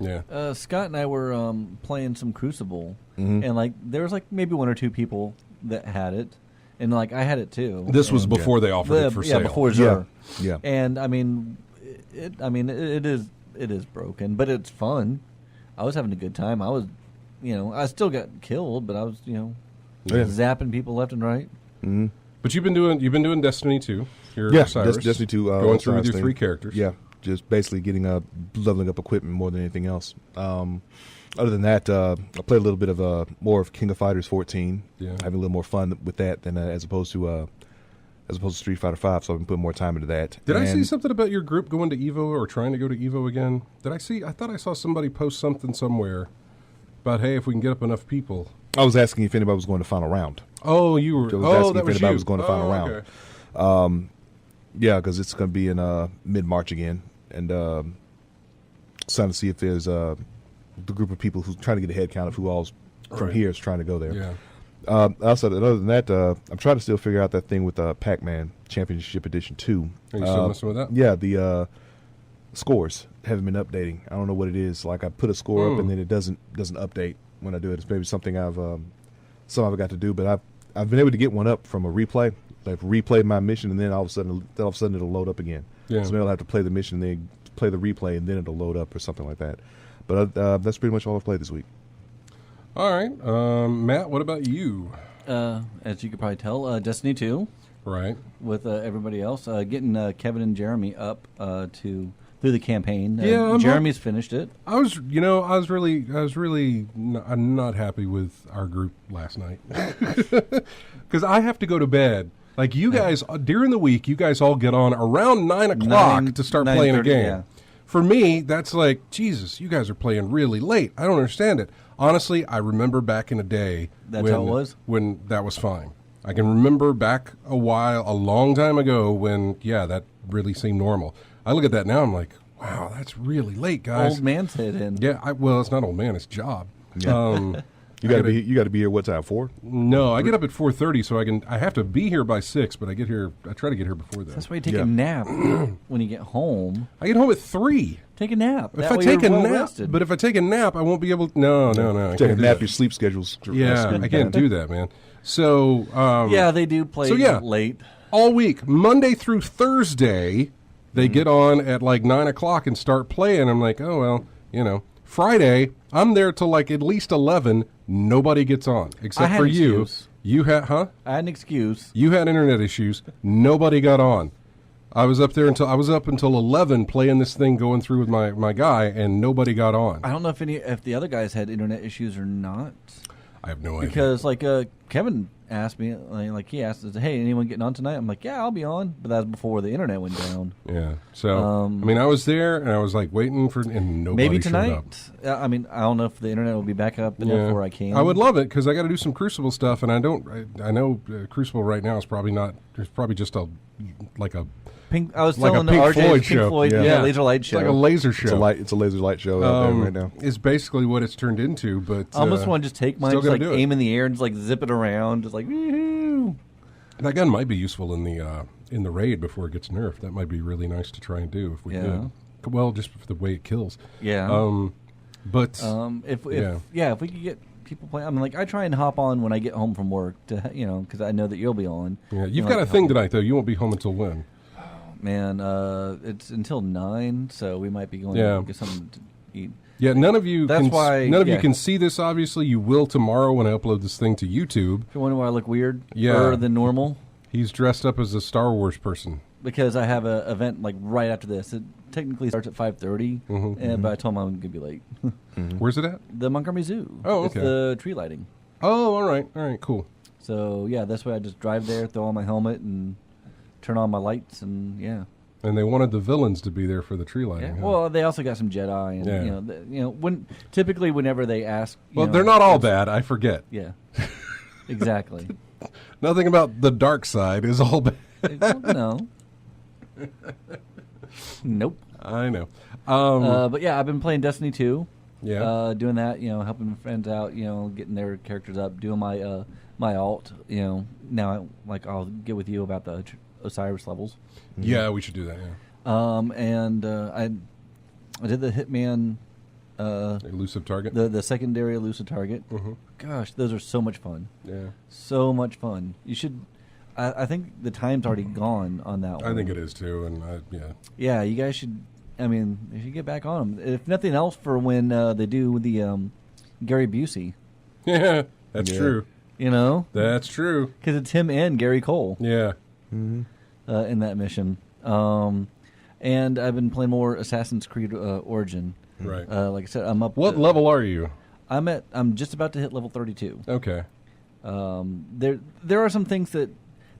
Yeah. Scott and I were playing some Crucible, and like there was like maybe 1 or 2 people that had it, and like I had it too. This was before they offered it for sale. Yeah, before Zur. Yeah. And I mean, it is broken, but it's fun. I was having a good time. I was, I still got killed, but I was, zapping people left and right. Mm-hmm. But you've been doing Destiny 2. Destiny 2. Going through with your 3 characters. Yeah, just basically getting leveling up equipment more than anything else. Other than that, I played a little bit of more of King of Fighters 14. Yeah. Having a little more fun with that than as opposed to Street Fighter 5. So I've been putting more time into that. Did I see something about your group going to Evo or trying to go to Evo again? I thought I saw somebody post something somewhere about, hey, if we can get up enough people. I was asking if anybody was going to final round. Oh, you were. That was if anybody was going to final round. Okay. Yeah, because it's going to be in mid-March again, and trying to see if there's the group of people who's trying to get a head count of who all's from here is trying to go there. Yeah. Also, other than that, I'm trying to still figure out that thing with Pac-Man Championship Edition 2. Are you still messing with that? Yeah, the scores haven't been updating. I don't know what it is. Like I put a score up and then it doesn't update when I do it. It's maybe something I've got to do, but I've been able to get one up from a replay. I've replayed my mission, and then all of a sudden it'll load up again. Yeah. So maybe I'll have to play the mission, and then play the replay, and then it'll load up or something like that. But that's pretty much all I've played this week. All right, Matt. What about you? As you could probably tell, Destiny 2. Right. With everybody else, getting Kevin and Jeremy up through the campaign. Yeah, Jeremy's finished it. I was really not happy with our group last night because I have to go to bed. Like you guys during the week, you guys all get on around 9 o'clock to start playing a game. Yeah. For me, that's like Jesus. You guys are playing really late. I don't understand it. Honestly, I remember back in a day. That's how it was? When that was fine. I can remember back a long time ago when that really seemed normal. I look at that now, I'm like, wow, that's really late, guys. Old man's head in. Yeah, well, it's not old man, it's job. Yeah. You got to be here what time? 4? No, I get up at 4:30, so I have to be here by 6, but I try to get here before then. That's why you take a nap when you get home. I get home at 3. Take a nap. If I take a nap, but if I take a nap, I won't be able to. No. Take a nap, your sleep schedule's. Yeah, I can't do that, man. So. They do play late. All week, Monday through Thursday, they get on at like 9 o'clock and start playing. I'm like, oh, well, Friday, I'm there till like at least 11. Nobody gets on except for you. You had, I had an excuse. You had internet issues. Nobody got on. I was up until 11 playing this thing, going through with my guy, and nobody got on. I don't know if the other guys had internet issues or not. I have no idea. Because Kevin asked me, he asked us, hey, anyone getting on tonight? I'm like, yeah, I'll be on. But that was before the internet went down. Yeah. So, I was there, and I was like waiting and nobody maybe showed up. Tonight. I don't know if the internet will be back up enough where I can. I would love it, because I got to do some Crucible stuff, and I know Crucible right now is probably not, it's probably just a Pink, I was like telling a Pink RJ Floyd Pink show. Floyd, laser light show. It's like a laser show. It's a laser light show out there right now. It's basically what it's turned into, but I almost want to just take mine, just aim in the air and just zip it around, just woo-hoo. That gun might be useful in the raid before it gets nerfed. That might be really nice to try and do if we could. Well, just for the way it kills. Yeah. But if we could get people playing, I try and hop on when I get home from work to because I know that you'll be on. Yeah, you've got a thing tonight though. You won't be home until when? Man, it's until 9, so we might be going to get something to eat. Yeah, none of you you can see this, obviously. You will tomorrow when I upload this thing to YouTube. If you wonder why I look weirder than normal. He's dressed up as a Star Wars person. Because I have an event right after this. It technically starts at 5:30, but I told him I'm going to be late. Where's it at? The Montgomery Zoo. Oh, okay. It's the tree lighting. Oh, all right, cool. So, that's why I just drive there, throw on my helmet, and turn on my lights, and And they wanted the villains to be there for the tree lighting. Yeah. Huh? Well, they also got some Jedi, and whenever they ask, they're not all bad. I forget. Yeah, exactly. Nothing about the dark side is all bad. No. Nope. I know. But yeah, I've been playing Destiny 2. Yeah. Doing that, helping friends out, getting their characters up, doing my my alt, now I'll get with you about the Osiris levels. Yeah, we should do that, yeah. And I did the Hitman elusive target. The secondary elusive target. Mm-hmm. Gosh, those are so much fun. Yeah. So much fun. You should I think the time's already gone on that one. I think it is too, and yeah. Yeah, you guys should. I mean, you should get back on them. If nothing else, for when they do the Gary Busey. Yeah, that's true. That's true. Because it's him and Gary Cole. Yeah. In that mission. And I've been playing more Assassin's Creed Origin. Right. Like I said, I'm up. What level are you? I'm just about to hit level 32. Okay. There are some things that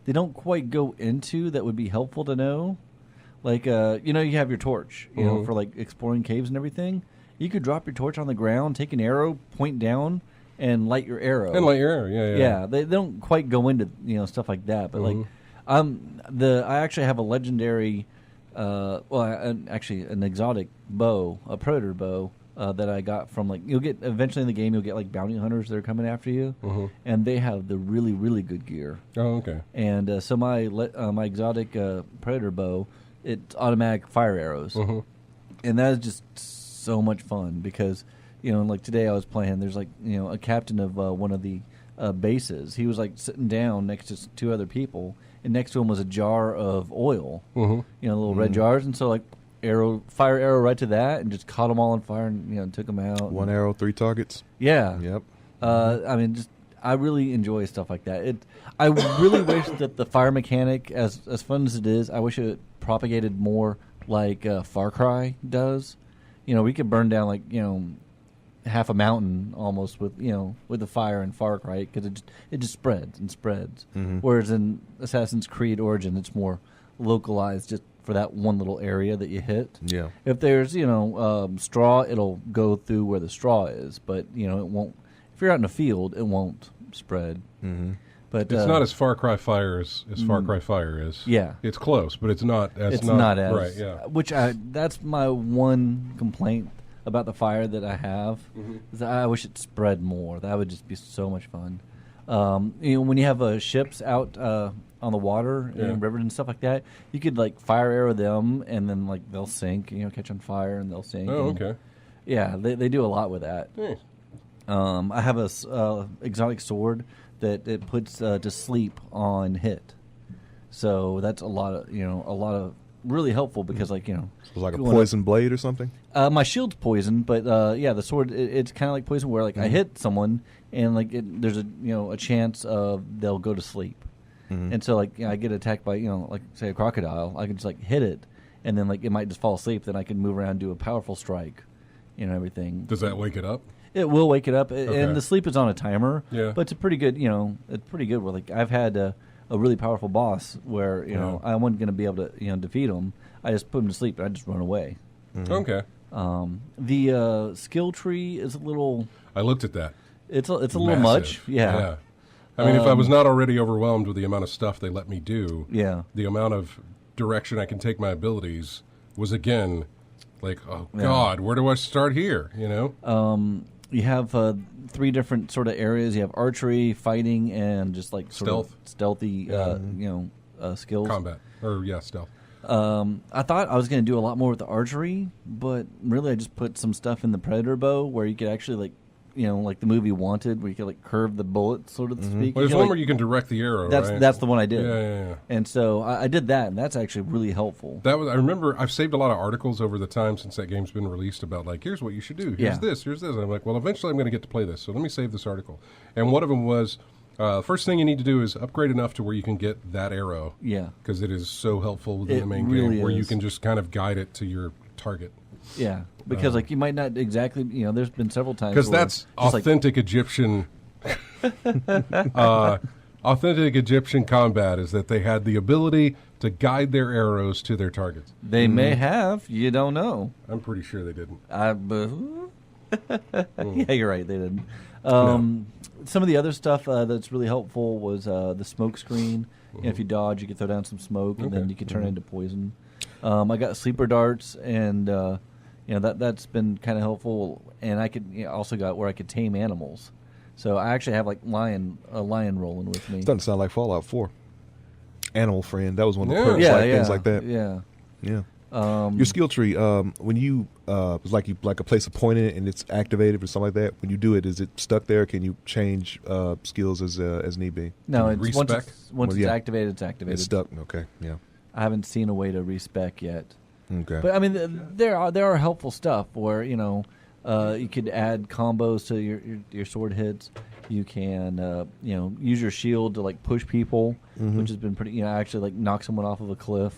they don't quite go into that would be helpful to know. Like, you have your torch, for like exploring caves and everything. You could drop your torch on the ground, take an arrow, point down, and light your arrow. Yeah. Yeah, they don't quite go into stuff like that. But I actually have a legendary, actually an exotic bow, a predator bow. That I got from you'll get eventually in the game, you'll get bounty hunters that are coming after you, and they have the really, really good gear. Oh, okay. And so my exotic predator bow, it's automatic fire arrows, and that is just so much fun because today I was playing. There's a captain of one of the bases. He was sitting down next to two other people, and next to him was a jar of oil, little red jars, and so fire arrow right to that, and just caught them all on fire, and took them out. One arrow, 3 targets. Yeah. Yep. I really enjoy stuff like that. I really wish that the fire mechanic, as fun as it is, I wish it propagated more like Far Cry does. We could burn down half a mountain almost with the fire in Far Cry, because it just spreads and spreads. Whereas in Assassin's Creed Origin, it's more localized, just for that one little area that you hit. Yeah. If there's straw, it'll go through where the straw is, but it won't. If you're out in a field, it won't spread. But it's not as Far Cry Fire as Far Cry Fire is. Yeah, it's close, but it's not as right. Yeah, that's my one complaint about the fire that I have. Is that I wish it spread more. That would just be so much fun. When you have ships out on the water and rivers and stuff like that, you could fire arrow them, and then they'll sink. Catch on fire and they'll sink. Oh, okay. Yeah, they do a lot with that. Nice. I have a exotic sword that it puts to sleep on hit, so that's a lot of really helpful because so it's like a poison blade or something. My shield's poison, but the sword it's kind of like poison where I hit someone and there's a chance of they'll go to sleep, and so I get attacked by say a crocodile, I can just hit it, and then it might just fall asleep. Then I can move around and do a powerful strike, everything. Does that wake it up? It will wake it up, Okay. and the sleep is on a timer. Yeah. But it's a pretty good, it's pretty good. Where I've had a really powerful boss where I wasn't going to be able to defeat him. I just put him to sleep and I just run away. Okay. The skill tree is a little. I looked at that. It's a little much. Yeah. I mean, if I was not already overwhelmed with the amount of stuff they let me do, the amount of direction I can take my abilities was again oh God, where do I start here? You have 3 different sort of areas. You have archery, fighting, and just stealthy, skills. Combat, stealth. I thought I was going to do a lot more with the archery, but really I just put some stuff in the predator bow where you could actually like the movie Wanted, where you could curve the bullet, so to speak. Well, there's one where you can direct the arrow. That's the one I did. Yeah. And so I did that, and that's actually really helpful. I remember I've saved a lot of articles over the time since that game's been released about here's what you should do. Here's this. And I'm well, eventually I'm going to get to play this, so let me save this article. And one of them was first thing you need to do is upgrade enough to where you can get that arrow. Yeah, because it is so helpful within the main game, where you can just kind of guide it to your target. Yeah, because you might not exactly, there's been several times because that's authentic Egyptian. Authentic Egyptian combat is that they had the ability to guide their arrows to their targets. They may have, you don't know. I'm pretty sure they didn't. Yeah, you're right, they didn't. Some of the other stuff that's really helpful was the smoke screen. If you dodge, you can throw down some smoke, and then you can turn it into poison. I got sleeper darts, and that's been kind of helpful. And I could also got where I could tame animals. So I actually have like a lion rolling with me. It doesn't sound like Fallout 4. Animal friend. That was one of the Yeah. perks, Yeah, things like that. Yeah. Yeah. Your skill tree, when you it's like you like a place a point in it and it's activated or something like that. When you do it, is it stuck there? Can you change skills as need be? No, Can you it's once respec? it's activated, it's activated. It's stuck. Okay. Yeah. I haven't seen a way to respec yet. Okay. But I mean, there are helpful stuff where you could add combos to your sword hits. You can use your shield to like push people, which has been pretty. Actually like knock someone off of a cliff,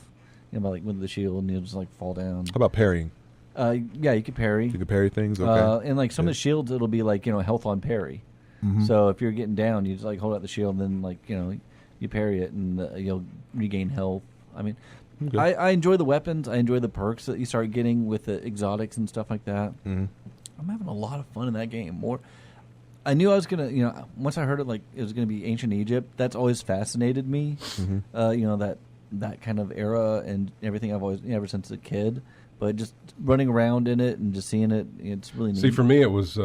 by like with the shield, and you'll just like fall down. How about parrying? Yeah, you could parry. You can parry things. Okay. And like some of the shields, it'll be like health on parry. So if you're getting down, you just like hold out the shield, and then like you parry it, and you'll regain health. I mean, Okay. I enjoy the weapons. I enjoy the perks that you start getting with the exotics and stuff like that. I'm having a lot of fun in that game. I knew I was gonna, once I heard it was gonna be ancient Egypt. That's always fascinated me. That kind of era and everything. I've always ever since a kid. But just running around in it and just seeing it, it's really neat. See, for me, it was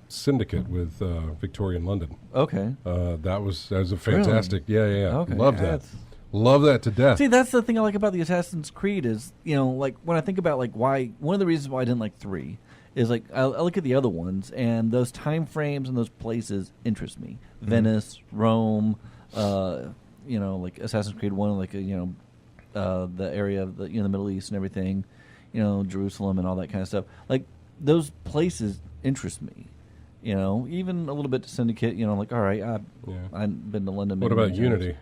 Syndicate with Victorian London. Okay. That was a fantastic. Really? Yeah. Okay. Love that. Love that to death. See, that's the thing I like about the Assassin's Creed is, like when I think about like why one of the reasons why I didn't like 3 is like I look at the other ones and those time frames and those places interest me. Venice, Rome, like Assassin's Creed 1, like the area of the the Middle East and everything, Jerusalem and all that kind of stuff. Like those places interest me. Even a little bit to Syndicate. Like all right, I've been to London. What about Unity?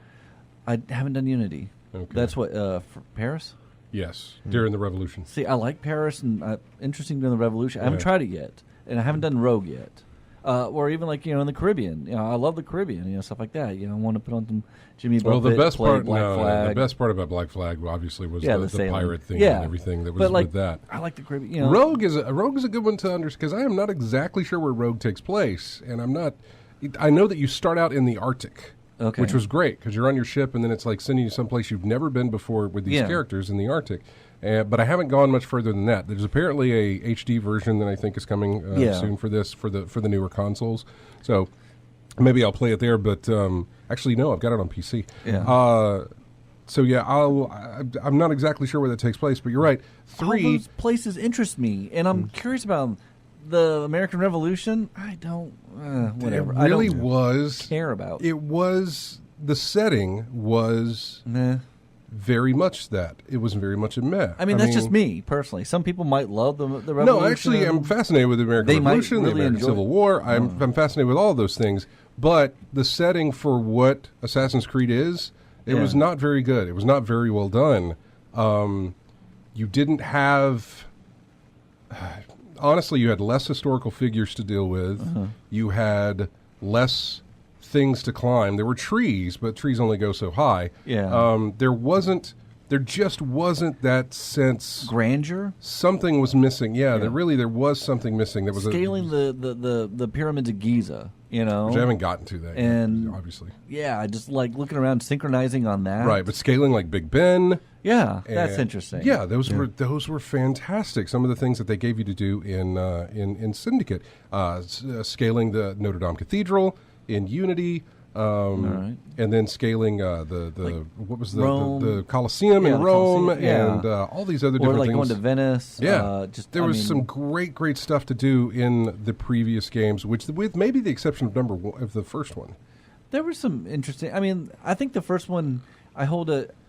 I haven't done Unity. Okay. That's what for Paris. Yes, during the Revolution. See, I like Paris and interesting during the Revolution. I haven't tried it yet, and I haven't done Rogue yet, or even like in the Caribbean. I love the Caribbean, stuff like that. I want to put on some Jimmy Buffett. Well, the best part, Flag. the best part about Black Flag, obviously, was the pirate thing and everything that was with that. I like the Caribbean. Rogue is a good one to understand because I am not exactly sure where Rogue takes place, and I'm not. I know that you start out in the Arctic. Okay. Which was great because you're on your ship and then it's like sending you someplace you've never been before with these characters in the Arctic. But I haven't gone much further than that. There's apparently a HD version that I think is coming soon for this for the newer consoles. So maybe I'll play it there. But actually, no, I've got it on PC. Yeah. So yeah, I'm not exactly sure where that takes place, but you're right. 3 all those places interest me, and I'm curious about the American Revolution. I don't. Whatever. It really I don't was care about. It was the setting was very much that. It was very much a meh. I mean, that's just me personally. Some people might love the Revolution. No, actually, I'm fascinated with the American Revolution, really the American Civil War. I'm fascinated with all those things. But the setting for what Assassin's Creed is, it was not very good. It was not very well done. You didn't have... Honestly, you had less historical figures to deal with. You had less things to climb. There were trees, but trees only go so high. Yeah. There just wasn't that sense. Grandeur? Something was missing. Yeah. There was something missing. There was scaling the pyramids of Giza, which I haven't gotten to that yet, obviously. Yeah, just like looking around, synchronizing on that. Right, but scaling like Big Ben. Yeah, that's interesting. Yeah, those were fantastic. Some of the things that they gave you to do in Syndicate, scaling the Notre Dame Cathedral in Unity, and then scaling the Colosseum in Rome, and all these other different things. Or like going to Venice. Yeah, there was some great stuff to do in the previous games, with maybe the exception of the first one. There was some interesting. I mean, I think the first one.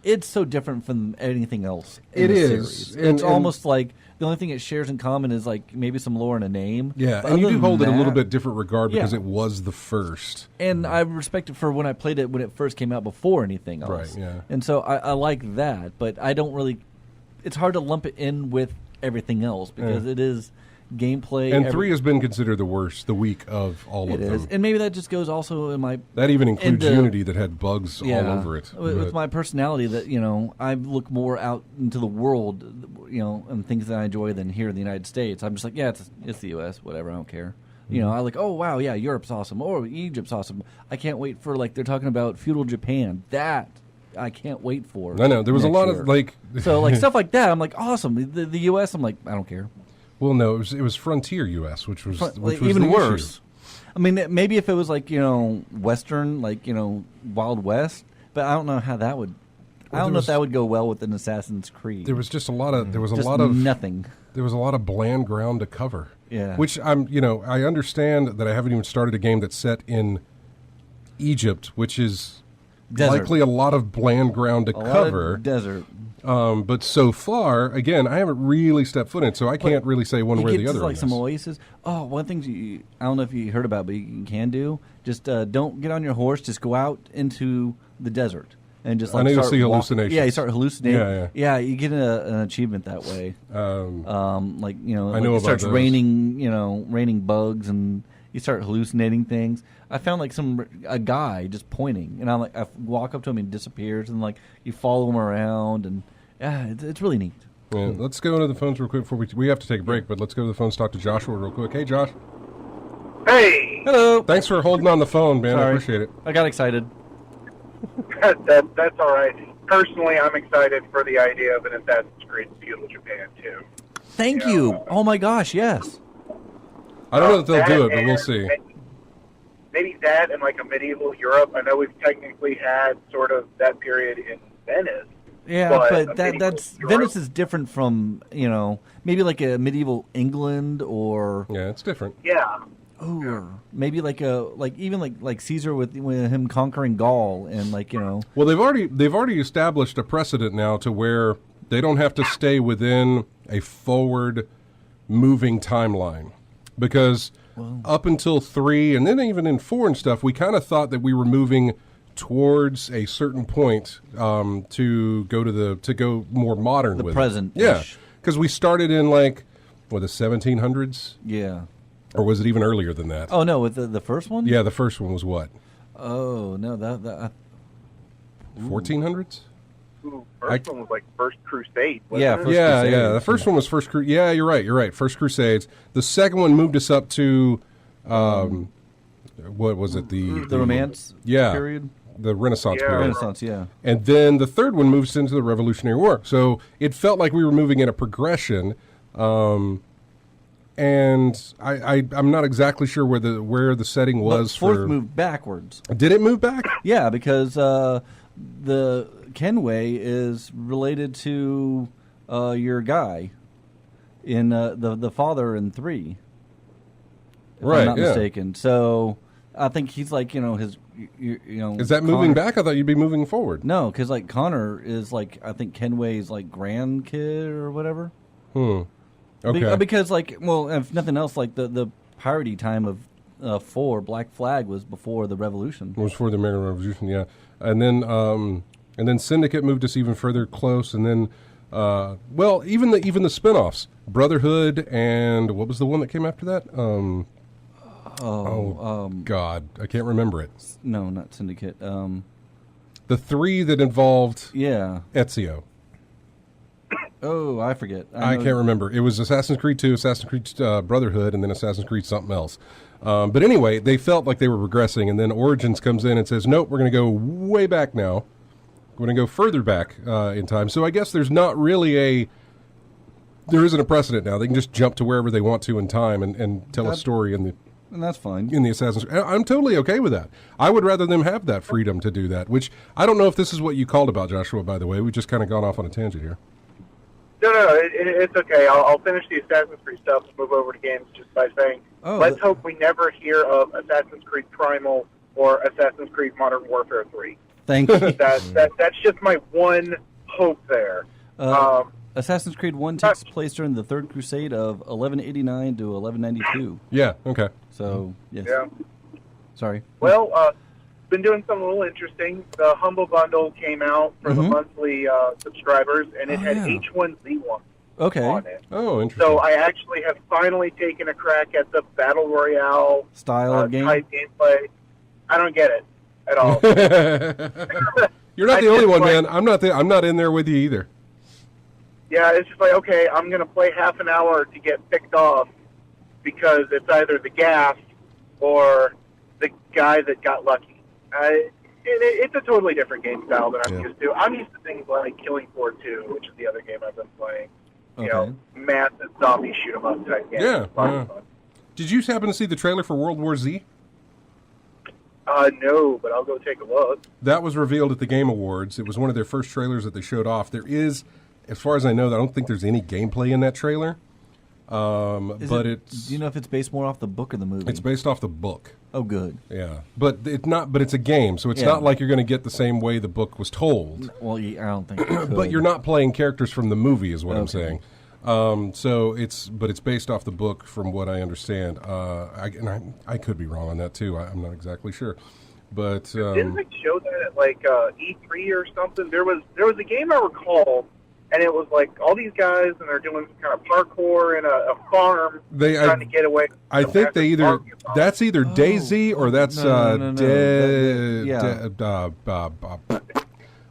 It's so different from anything else in the series. It's almost like the only thing it shares in common is like maybe some lore and a name. Yeah, and you do hold it a little bit different regard because it was the first. And I respect it for when I played it when it first came out before anything else. Right, yeah. And so I like that, but I don't really... It's hard to lump it in with everything else because it is... gameplay. And 3 has been considered the weak of all of them. It is. And maybe that just goes also in my... That even includes Unity that had bugs all over it. With my personality that, I look more out into the world, and things that I enjoy than here in the United States. I'm just like, it's the U.S., whatever, I don't care. I like, oh, wow, yeah, Europe's awesome. Oh, Egypt's awesome. I can't wait for, they're talking about feudal Japan. That I can't wait for. I know there was a lot year. of like so like stuff like that. I'm like awesome. The U.S. I'm like I don't care. Well, no, it was Frontier U.S., which was even the worse. Issue. I mean, maybe if it was like Western, like Wild West, but I don't know how that would. I don't know if that would go well with an Assassin's Creed. There was just a lot of nothing. There was a lot of bland ground to cover. Yeah. Which I understand that I haven't even started a game that's set in Egypt, which is likely a lot of bland ground to cover. Desert. But so far, again, I haven't really stepped foot in, so I can't really say one way or the other. Like some oasis. Oh, one thing I don't know if you heard about, but you can do. Just don't get on your horse. Just go out into the desert. And just I know you'll see hallucinations. Yeah, you start hallucinating. Yeah. You get an achievement that way. It starts those. raining bugs, and you start hallucinating things. I found like a guy just pointing, and I walk up to him and he disappears, and like you follow him around, and it's really neat. Yeah, let's go to the phones real quick before we have to take a break, but let's go to the phones, talk to Joshua real quick. Hey, Josh. Hey. Hello. Thanks for holding on the phone, man. Sorry. I appreciate it. I got excited. That's all right. Personally, I'm excited for the idea of an Assassin's Creed Feudal Japan, too. Thank you. Oh, my gosh, yes. I don't know if they'll do it, but we'll see. Maybe that and like a medieval Europe. I know we've technically had sort of that period in Venice. Yeah, but that's Venice is different from, maybe like a medieval England or... Yeah, it's different. Yeah. Or maybe like like Caesar with him conquering Gaul and Well, they've already established a precedent now to where they don't have to stay within a forward moving timeline, because up until 3 and then even in 4 and stuff, we kind of thought that we were moving towards a certain point to go more modern the with present. Yeah, because we started in the 1700s. Yeah. Or was it even earlier than that? Oh, no, with the first one? Yeah, the first one was what? Oh, no, that 1400s? Ooh, first one was like First Crusade. Yeah, Wasn't it? Yeah. The first one was First Crusade. Yeah, you're right. First Crusades. The second one moved us up to, what was it? The Romance period? The Renaissance period. Renaissance, yeah. And then the third one moves into the Revolutionary War. So it felt like we were moving in a progression. And I'm not exactly sure where the setting was. But fourth moved backwards. Did it move back? Yeah, because the Kenway is related to your guy in the father in 3. If I'm not mistaken. So I think he's like his. Is that moving back? I thought you'd be moving forward. No, because like Connor is like I think Kenway's like grandkid or whatever. Okay. Because if nothing else, like the piratey time of 4 Black Flag was before the Revolution. It was before the American Revolution, yeah. And then Syndicate moved us even further close, and then even the spinoffs, Brotherhood, and what was the one that came after that? God, I can't remember it. No, not Syndicate. The 3 that involved Ezio. Oh, I forget. I can't remember. It was Assassin's Creed 2, Assassin's Creed Brotherhood, and then Assassin's Creed something else. But anyway, they felt like they were regressing, and then Origins comes in and says, nope, we're going to go way back now. We're going to go further back in time. So I guess there's not really there isn't a precedent now. They can just jump to wherever they want to in time and tell a story and that's fine. In the Assassin's Creed. I'm totally okay with that. I would rather them have that freedom to do that, which I don't know if this is what you called about, Joshua, by the way. We've just kind of gone off on a tangent here. No, it's okay. I'll finish the Assassin's Creed stuff and move over to games just by saying, let's hope we never hear of Assassin's Creed Primal or Assassin's Creed Modern Warfare 3. Thank you. That's just my one hope there. Assassin's Creed 1 takes place during the Third Crusade of 1189 to 1192. Yeah, okay. So, yes. Yeah. Sorry. Well, been doing something a little interesting. The Humble Bundle came out for the monthly subscribers, and it had H1Z1 on it. Oh, interesting. So I actually have finally taken a crack at the Battle Royale style of game. Type gameplay. I don't get it at all. You're not the only one, man. I'm not in there with you either. Yeah, it's just like, okay, I'm going to play half an hour to get picked off because it's either the gas or the guy that got lucky. it's a totally different game style than I'm used to. I'm used to things like Killing Floor 2, which is the other game I've been playing. You know, massive zombie shoot 'em up type game. Yeah. Did you happen to see the trailer for World War Z? No, but I'll go take a look. That was revealed at the Game Awards. It was one of their first trailers that they showed off. There is, as far as I know, I don't think there's any gameplay in that trailer. Do you know if it's based more off the book or the movie? It's based off the book. Oh, good. Yeah, but it's not. But it's a game, so it's not like you're going to get the same way the book was told. Well, I don't think. But you're not playing characters from the movie, is what I'm saying. So it's based off the book, from what I understand. I could be wrong on that too. I'm not exactly sure. But didn't they show that at like E3 or something? There was a game I recall. And it was like all these guys, and they're doing some kind of parkour in a farm, trying to get away. I think that's either DayZ or that's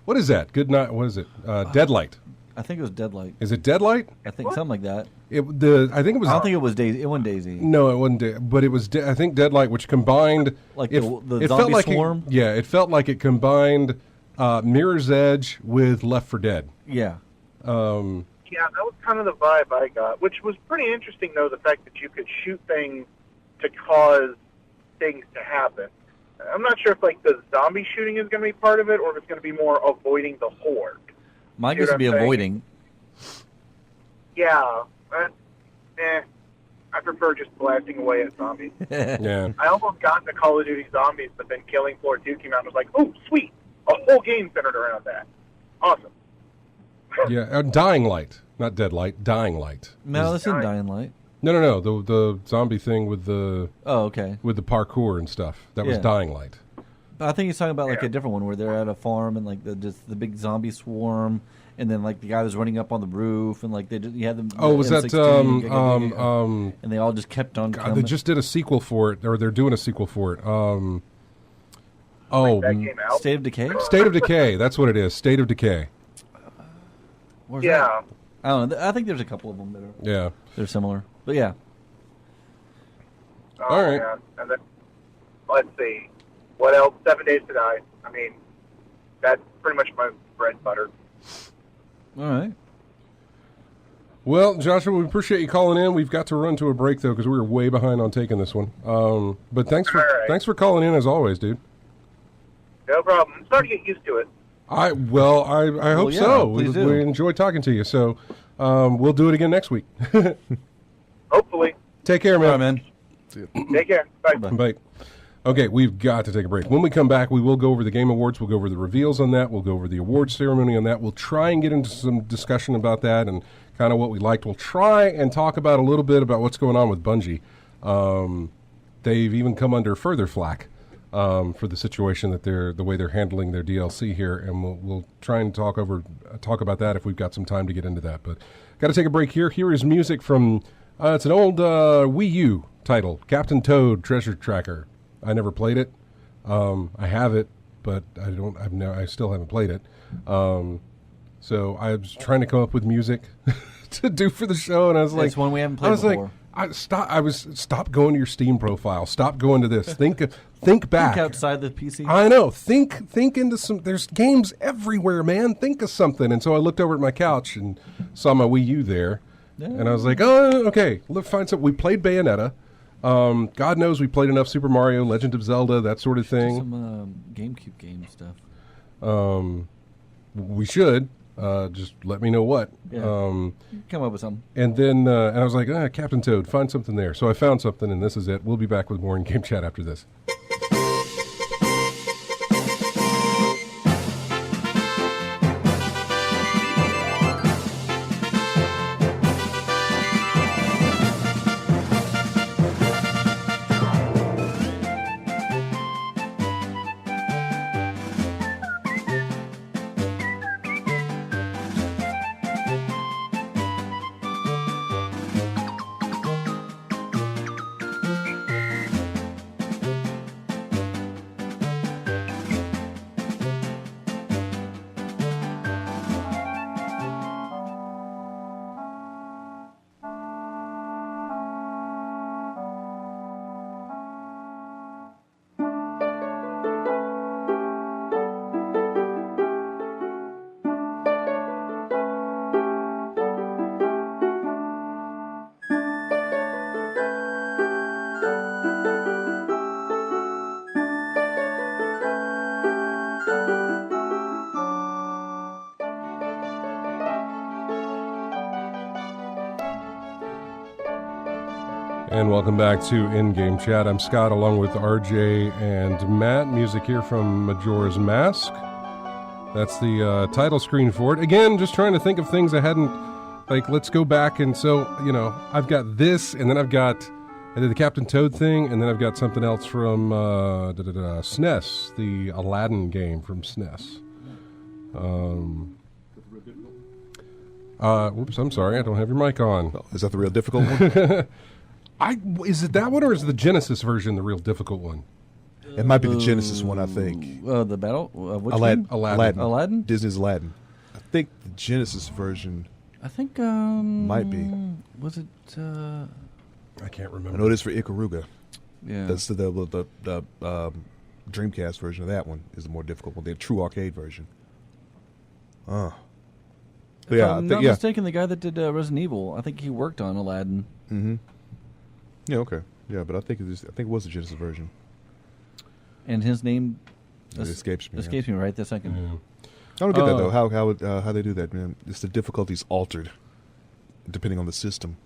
what is that? Good night. What is it? Deadlight. I think it was Deadlight. Is it Deadlight? I think something like that. I think it was. I don't think it was DayZ. It wasn't DayZ. No, it wasn't. But it was. I think Deadlight, which combined like the zombie swarm. It felt like it combined Mirror's Edge with Left 4 Dead. Yeah. Yeah, that was kind of the vibe I got, which was pretty interesting, though, the fact that you could shoot things to cause things to happen. I'm not sure if, like, the zombie shooting is going to be part of it, or if it's going to be more avoiding the horde. Mine used to be avoiding. Yeah. I prefer just blasting away at zombies. Yeah. I almost got into Call of Duty Zombies, but then Killing Floor 2 came out and was like, oh, sweet. A whole game centered around that. Awesome. Yeah, Dying Light, not Deadlight. Dying Light. No, this isn't Dying Light. No. The zombie thing with the with the parkour and stuff. That was Dying Light. I think he's talking about like a different one where they're at a farm and like the big zombie swarm, and then like the guy was running up on the roof and like you had them. Oh, was that and they all just kept on. God, they just did a sequel for it, or they're doing a sequel for it. State of Decay. State of Decay. That's what it is. State of Decay. Yeah. I don't know. I think there's a couple of them that are they're similar. But yeah. All right. Man. And then, let's see. What else? 7 Days to Die. I mean, that's pretty much my bread and butter. All right. Well, Joshua, we appreciate you calling in. We've got to run to a break, though, because we were way behind on taking this one. But thanks for calling in, as always, dude. No problem. I'm starting to get used to it. I hope so. We enjoy talking to you. So we'll do it again next week. Hopefully. Take care, man. All right, man. Take care. Bye. Bye. Okay, we've got to take a break. When we come back, we will go over the Game Awards. We'll go over the reveals on that. We'll go over the awards ceremony on that. We'll try and get into some discussion about that and kind of what we liked. We'll try and talk about a little bit about what's going on with Bungie. They've even come under further flack for the situation that the way they're handling their DLC here, and we'll try and talk about that if we've got some time to get into that. But got to take a break here. Here is music from it's an old Wii U title, Captain Toad Treasure Tracker. I never played it. I have it, but I still haven't played it. So I was trying to come up with music to do for the show, and I was like, "It's one we haven't played before." Stop going to your Steam profile. Stop going to this. Think back. Think outside the PC. I know. Think into some. There's games everywhere, man. Think of something. And so I looked over at my couch and saw my Wii U there, and I was like, "Oh, okay. Let's find something." We played Bayonetta. God knows we played enough Super Mario, Legend of Zelda, that sort of thing. Some GameCube game stuff. We should. Just let me know what. Yeah. Come up with something. And then and I was like, Captain Toad, find something there. So I found something, and this is it. We'll be back with more in Game Chat after this. And welcome back to In-Game Chat. I'm Scott along with RJ and Matt. Music here from Majora's Mask. That's the title screen for it. Again, just trying to think of things I hadn't, like, let's go back. And so, I've got this, and then I did the Captain Toad thing, and then I've got something else from SNES, the Aladdin game from SNES. Whoops, I'm sorry, I don't have your mic on. Oh, is that the real difficult one? Is it that one, or is the Genesis version the real difficult one? It might be the Genesis one, I think. The battle? Which Aladdin. Disney's Aladdin. I think the Genesis version. I think might be. Was it? I can't remember. I know it is for Ikaruga. Yeah. That's the Dreamcast version of that one is the more difficult one. The true arcade version. But If I'm not mistaken, the guy that did Resident Evil, I think he worked on Aladdin. Mm-hmm. Yeah. Okay. Yeah, but I think it was the Genesis version. And his name escapes me. Escapes me right this second. Yeah. I don't get that though. How they do that, man? It's the difficulties altered depending on the system.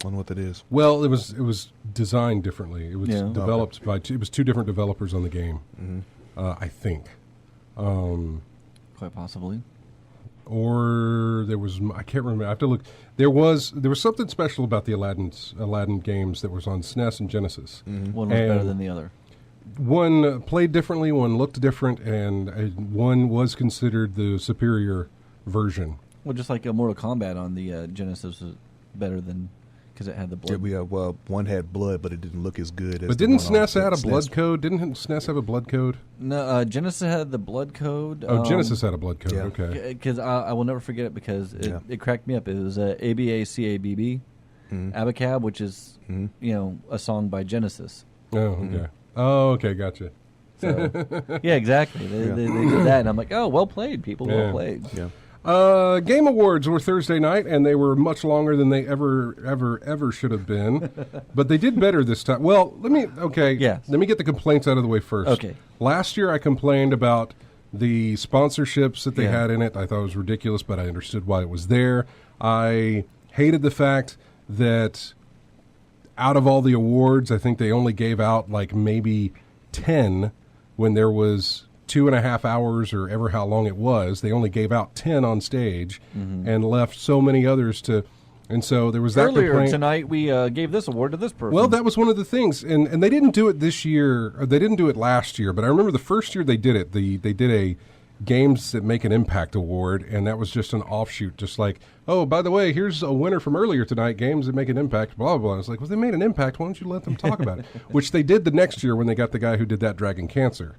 I don't know what that is. Well, it was designed differently. It was developed by it was two different developers on the game. Mm-hmm. I think. Quite possibly. Or there was, I can't remember. I have to look. There was something special about the Aladdin games that was on SNES and Genesis. Mm-hmm. One was better than the other. One played differently, one looked different, and one was considered the superior version. Well, just like Mortal Kombat on the Genesis was better than, because it had the blood. Yeah, one had blood, but it didn't look as good. But didn't SNES add a blood code? Didn't SNES have a blood code? No, Genesis had the blood code. Oh, Genesis had a blood code. Yeah. Okay. Because I will never forget it because it cracked me up. It was ABACABB, Abacab, which is a song by Genesis. Oh, okay. Oh, okay, gotcha. So, yeah, exactly. They did that, and I'm like, oh, well played, people. Yeah. Well played. Yeah. Game Awards were Thursday night, and they were much longer than they ever should have been. But they did better this time. Well, let me get the complaints out of the way first. Okay. Last year I complained about the sponsorships that they had in it. I thought it was ridiculous, but I understood why it was there. I hated the fact that out of all the awards, I think they only gave out like maybe 10 when there was 2.5 hours or ever how long it was. They only gave out 10 on stage and left so many others to. And so there was that Earlier complaint. tonight, we gave this award to this person. Well, that was one of the things. And they didn't do it this year. Or they didn't do it last year. But I remember the first year they did it. They did a Games That Make an Impact award. And that was just an offshoot. Just like, oh, by the way, here's a winner from earlier tonight. Games That Make an Impact, blah, blah, blah. I was like, well, they made an impact. Why don't you let them talk about it? Which they did the next year when they got the guy who did That Dragon Cancer.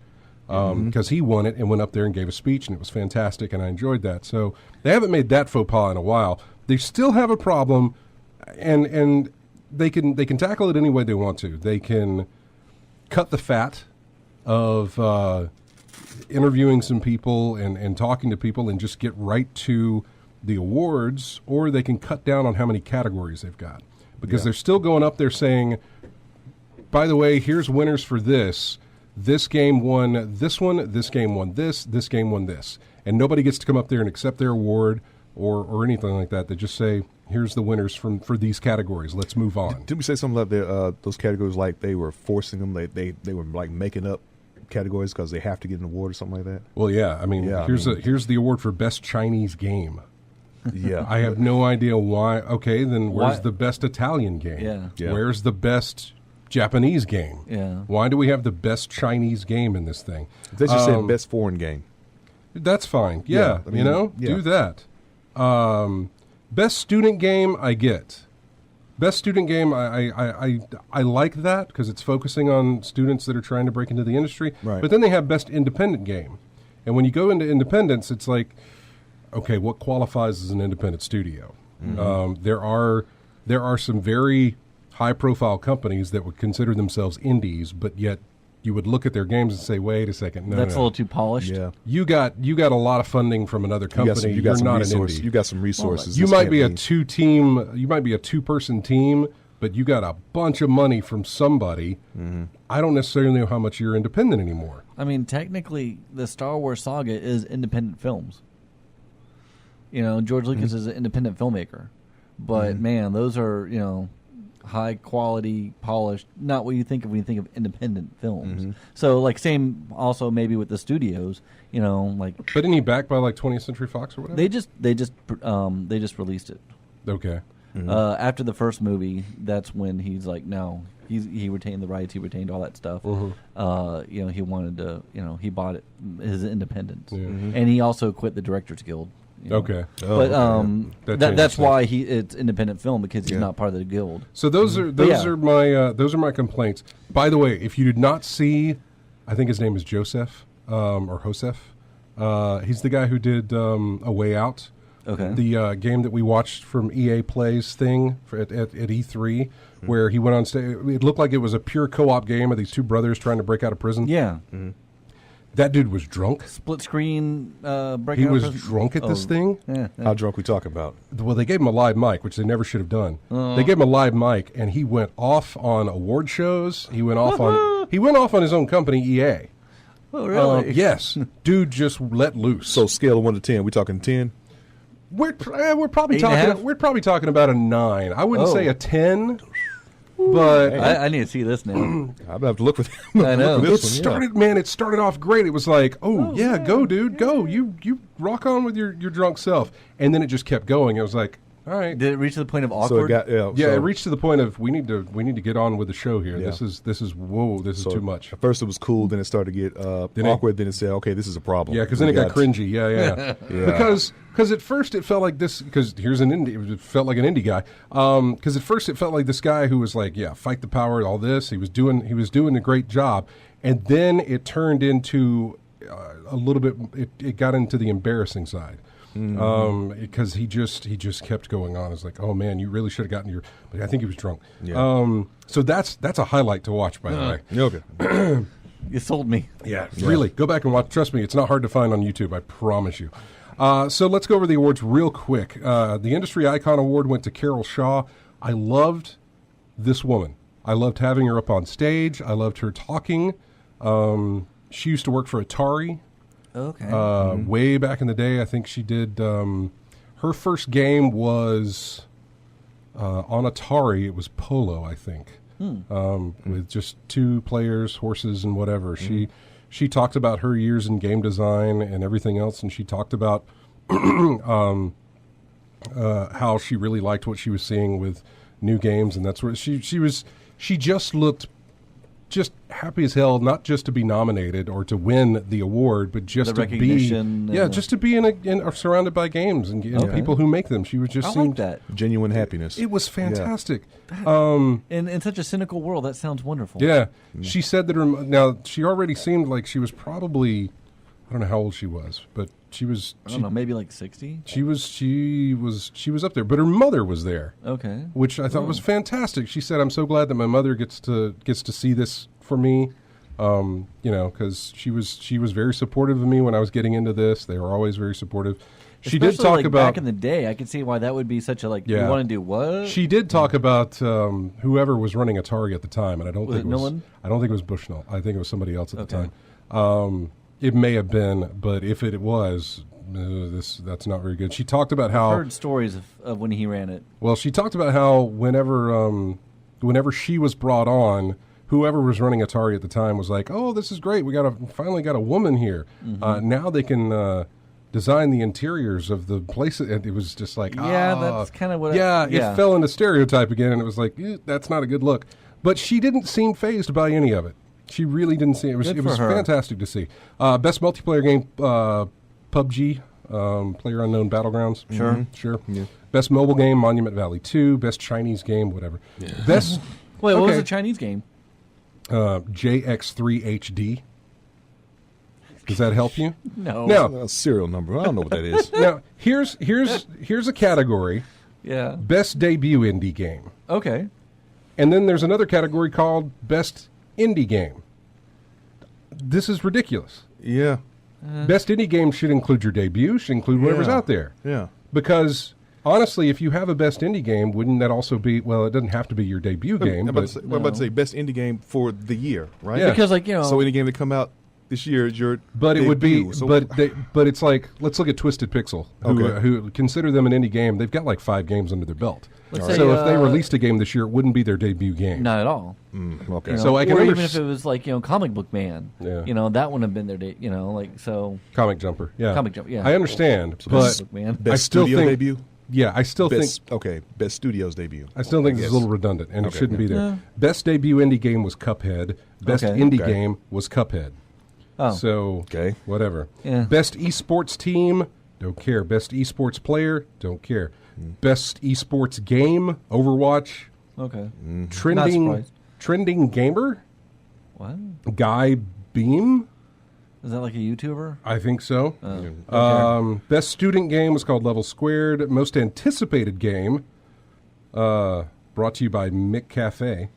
Because he won it and went up there and gave a speech, and it was fantastic, and I enjoyed that. So they haven't made that faux pas in a while. They still have a problem, and they can tackle it any way they want to. They can cut the fat of interviewing some people and talking to people and just get right to the awards, or they can cut down on how many categories they've got. Because they're still going up there saying, by the way, here's winners for this. This game won this one, this game won this game won this. And nobody gets to come up there and accept their award or anything like that. They just say, here's the winners for these categories. Let's move on. Did we say something about those categories like they were forcing them, they were like making up categories because they have to get an award or something like that? Well, yeah. I mean, here's the award for Best Chinese Game. Yeah. I have no idea why. Okay, then where's the Best Italian Game? Yeah. Where's the Best Japanese game? Yeah. Why do we have the Best Chinese Game in this thing? They just said Best Foreign Game. That's fine. Yeah, I mean, do that. Best Student Game, I get. Best Student Game, I like that because it's focusing on students that are trying to break into the industry. Right. But then they have Best Independent Game. And when you go into independence, it's like, okay, what qualifies as an independent studio? There are some very high-profile companies that would consider themselves indies, but yet you would look at their games and say, "Wait a second, that's a little too polished." Yeah, you got a lot of funding from another company. You got some not resources. an indie. You got some resources. You might be a two-person team, but you got a bunch of money from somebody. I don't necessarily know how much you're independent anymore. I mean, technically, the Star Wars saga is independent films. You know, George Lucas is an independent filmmaker, but man, those are high quality, polished, not what you think of when you think of independent films. So like same also maybe with the studios, like. But isn't he backed by like 20th Century Fox or whatever? They just released it. Okay. After the first movie, that's when he's like, no, he retained the rights, he retained all that stuff. He wanted to, he bought it his independence, and he also quit the Directors Guild. Okay. But that's why it's independent film, because he's not part of the guild. So those are my complaints. By the way, if you did not see, I think his name is Joseph or Joseph. He's the guy who did A Way Out. Okay. The game that we watched from EA Plays thing at E3, where he went on stage. It looked like it was a pure co-op game of these two brothers trying to break out of prison. Yeah. That dude was drunk. Split screen breakout. He was drunk at this thing. Yeah. How drunk we talking about? Well, they gave him a live mic, which they never should have done. They gave him a live mic, and he went off on award shows. He went off on his own company, EA. Oh, really? Yes. Dude just let loose. So scale of 1 to 10, we talking 10? We're probably 8.5? we're probably talking about a 9. I wouldn't say a 10. But I need to see this now. I'm gonna have to look for I know. it started off great. It was like, go, dude, go. You rock on with your drunk self. And then it just kept going. It was like, all right. Did it reach to the point of So awkward? It reached to the point of we need to get on with the show here. Yeah. This is too much. At first it was cool, then it started to get awkward, then it said, okay, this is a problem. Yeah, because then it got cringy. Yeah. Because at first it felt like this. Because here's an indie. It felt like an indie guy. Because at first it felt like this guy who was like, fight the power, all this. He was doing a great job, and then it turned into a little bit. It got into the embarrassing side. Because he just kept going on. It's like, oh man, you really should have gotten your. But I think he was drunk. Yeah. So that's a highlight to watch, by the way. Okay. You sold me. Yeah, really. Go back and watch. Trust me, it's not hard to find on YouTube. I promise you. So let's go over the awards real quick. The Industry Icon Award went to Carol Shaw. I loved this woman. I loved having her up on stage. I loved her talking. She used to work for Atari. Okay. Way back in the day, I think she did. Her first game was on Atari. It was Polo, I think, with just 2 players, horses, and whatever. She talked about her years in game design and everything else, and she talked about how she really liked what she was seeing with new games, and that's where she just looked just happy as hell, not just to be nominated or to win the award, but just to be just to be surrounded by games and people who make them. She was just like that genuine happiness. It was fantastic. In such a cynical world, that sounds wonderful. Yeah, she said that now she already seemed like she was probably, I don't know how old she was, but she was. I don't know, maybe like 60. She was up there, but her mother was there. Okay, which I thought was fantastic. She said, "I'm so glad that my mother gets to see this for me." Because she was very supportive of me when I was getting into this. They were always very supportive. She did talk about back in the day. I could see why that would be such a you want to do what? She did talk about whoever was running Atari at the time, and I don't think it was Bushnell. I think it was somebody else at the time. It may have been, but if it was, that's not very good. She talked about how I've heard stories of when he ran it. Well, she talked about how whenever she was brought on, whoever was running Atari at the time was like, "Oh, this is great. We finally got a woman here. Now they can design the interiors of the places." And it was just like, that's kind of what. It fell into stereotype again, and it was like, that's not a good look. But she didn't seem fazed by any of it. She really didn't see it. It was fantastic to see. Best multiplayer game, PUBG, PlayerUnknown Battlegrounds. Sure. Yeah. Best mobile game, Monument Valley 2. Best Chinese game, whatever. Yeah. Best. Wait, what was the Chinese game? JX3 HD. Does that help you? No. Now, a serial number. I don't know what that is. Now, here's a category. Yeah. Best debut indie game. Okay. And then there's another category called Best Indie Game. This is ridiculous. Yeah. Best indie game should include your debut, should include whatever's out there. Yeah. Because honestly, if you have a best indie game, wouldn't that also be, well, it doesn't have to be your debut game. I'm about to say best indie game for the year, right? Yeah. Because so any game that come out This year is your But it would be, debut, so- but it's like, let's look at Twisted Pixel, who consider them an indie game. They've got like 5 games under their belt. Let's So say, if they released a game this year, it wouldn't be their debut game. Not at all. okay. You know, So I can or even underst- if it was like Comic Book Man, Yeah. that wouldn't have been their day. So Comic Jumper, yeah. Comic Jump, yeah. I understand, Comic but Book Man. Best I still studio think debut. Yeah, I still think Best studio's debut. I still think I it's a guess. little redundant, and it Okay, shouldn't yeah. be there. Yeah. Best debut indie game was Cuphead. Best Okay. indie Okay. game was Cuphead. Oh, So, Okay. whatever. Yeah. Best esports team, don't care. Best esports player, don't care. Best esports game, Overwatch. okay. Not Trending surprised. trending gamer, What Guy Beam. is that? Like a YouTuber? I think so. Okay. Best student game was called Level Squared. Most anticipated game, brought to you by Mick Cafe,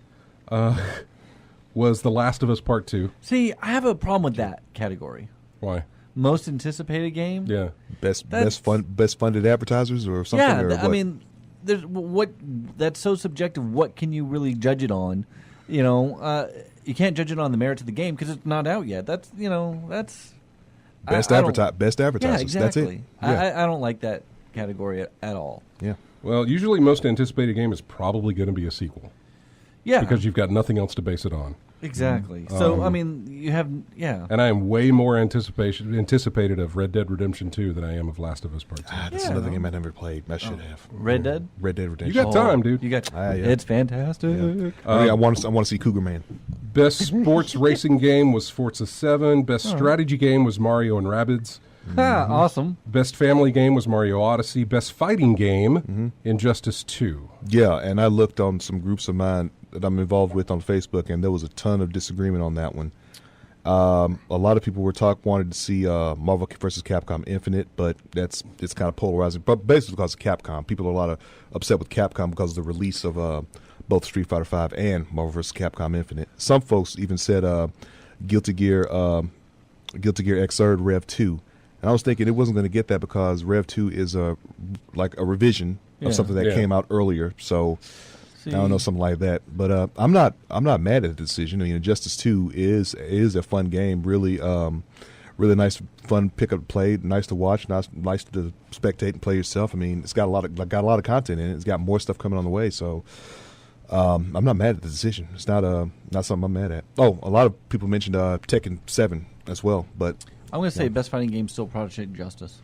was The Last of Us Part 2. See, I have a problem with that category. Why? Most anticipated game. Yeah. Best That's- funded advertisers or something. Yeah, or I what? mean, there's what that's so subjective. What can you really judge it on? You can't judge it on the merits of the game because it's not out yet. That's that's best I don't- advertisers. Yeah, That's it. exactly. Yeah. I don't like that category at all. Yeah. Well, usually most anticipated game is probably going to be a sequel Yeah, because you've got nothing else to base it on. exactly. So I mean, you have And I am way more anticipated of Red Dead Redemption 2 than I am of Last of Us Part 2. That's Yeah. another game I never played. I should have. Red Dead. Red Dead You Redemption. got time, dude. You got Yeah. it's fantastic. I want to see Cougar Man. Best sports racing game was Forza 7. Best strategy game was Mario and Rabbids. Ha, awesome. Best family game was Mario Odyssey. Best fighting game, Injustice 2. Yeah, and I looked on some groups of mine that I'm involved with on Facebook, and there was a ton of disagreement on that one. A lot of people wanted to see Marvel versus Capcom Infinite, but it's kind of polarizing. But basically because of Capcom, people are a lot of upset with Capcom because of the release of both Street Fighter V and Marvel vs. Capcom Infinite. Some folks even said Guilty Gear Xrd Rev 2. And I was thinking it wasn't going to get that because Rev 2 is like a revision of something that came out earlier. So I don't know, something like that. But I'm not mad at the decision. I mean, Injustice 2 is a fun game. Really nice, fun pick up play. Nice to watch. Nice to spectate and play yourself. I mean, it's got a lot of content in it. It's got more stuff coming on the way. So I'm not mad at the decision. It's not something I'm mad at. Oh, a lot of people mentioned Tekken 7 as well, but. I'm going to say best fighting game still Project Justice.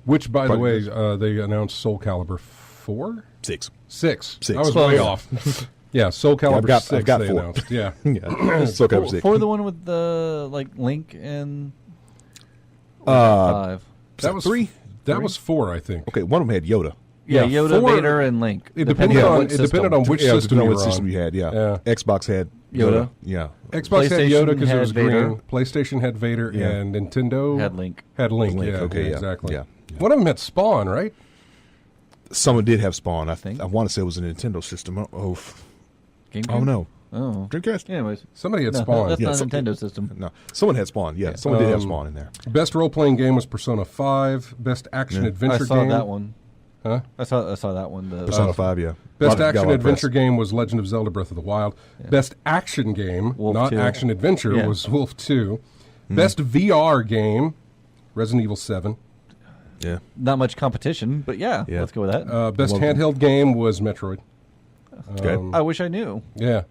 Which, by the way, Probably they announced Soul Calibur 4? 6. 6. Six. I was Close. way off. Yeah, Soul Calibur 6 I've got they 4. announced. Yeah. Yeah. So Calibur 6. For the one with the Link and 5. That was 3? That was 4, I think. Okay, one of them had Yoda. Yeah, Yeah, Yoda, 4 Vader, and Link. It Depending depended on on what it depended on which Yeah, system you what were system on. you had. Yeah. Yeah. Xbox had Yoda. Yeah. Xbox had Yoda because it PlayStation was had Vader. green. PlayStation had Vader, Yeah. and Nintendo Had Link. Had Link. Link, Yeah, okay, yeah, exactly. yeah. One of them had Spawn, right? Someone did have Spawn. I think. I want to say it was a Nintendo system. Oh GameCube? no. Oh. Dreamcast? Anyways. Somebody had No, Spawn. that's Yeah, not a something- Nintendo system. No. Someone had Spawn. Yeah. Someone did have Spawn in there. Best role playing game was Persona 5. Best action Yeah. adventure I saw game. that one. Huh? I saw that one. The Persona 5, yeah. Best Got a action lot of adventure press. game was Legend of Zelda Breath of the Wild. Best action game, Wolf not 2. action adventure, Yeah. was Wolf 2. Best VR game, Resident Evil 7. Yeah. Not much competition, but yeah, Yeah. let's go with that. Best Well- handheld game was Metroid. Okay. I wish I knew. Yeah.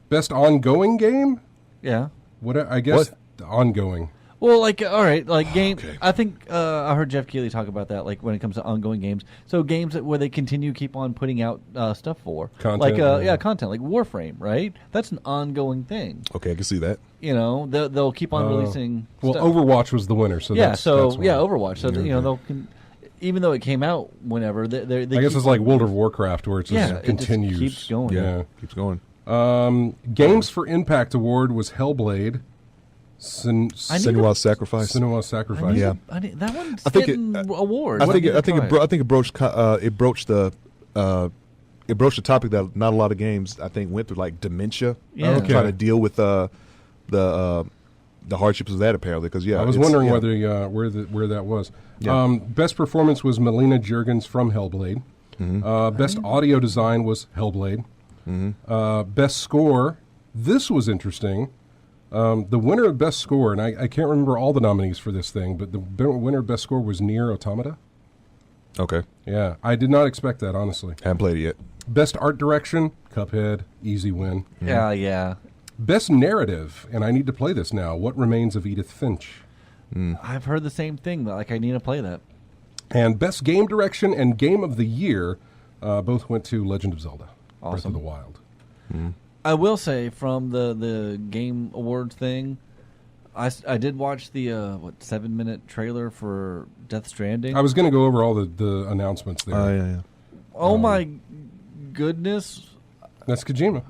Best ongoing game? Yeah. What I guess What? ongoing. Well, all right, game. Okay. I think I heard Jeff Keighley talk about that, when it comes to ongoing games. So games where they keep on putting out stuff for, Content, content like Warframe, right? That's an ongoing thing. Okay, I can see that. They'll keep on releasing. Well, stuff. Overwatch was the winner, so Yeah, that's, so that's why. Overwatch. So they'll even though it came out whenever, they I guess keep it's like on- World of Warcraft, where it just Yeah, it just continues. keeps going. Yeah. Keeps going. Games for Impact Award was Hellblade. Senua's Sacrifice. Senua's Sacrifice. Yeah. That one's I think getting awards. I think Let me try it broached the topic that not a lot of games I think went through, like dementia. Yeah. Okay. Trying to deal with the hardships of that, apparently. Because I was wondering whether where that was. Yeah. Best performance was Melina Juergens from Hellblade. Best audio design was Hellblade. Best score. This was interesting. The winner of Best Score, and I can't remember all the nominees for this thing, but the winner of Best Score was Nier Automata. Okay. Yeah, I did not expect that, honestly. Haven't played it yet. Best Art Direction, Cuphead, easy win. Yeah. Best Narrative, and I need to play this now, What Remains of Edith Finch. I've heard the same thing. Like, I need to play that. And Best Game Direction and Game of the Year both went to Legend of Zelda, Breath of the Wild. I will say, from the Game Awards thing, I did watch the 7-minute trailer for Death Stranding. I was going to go over all the announcements there. Yeah. Oh my goodness! That's Kojima.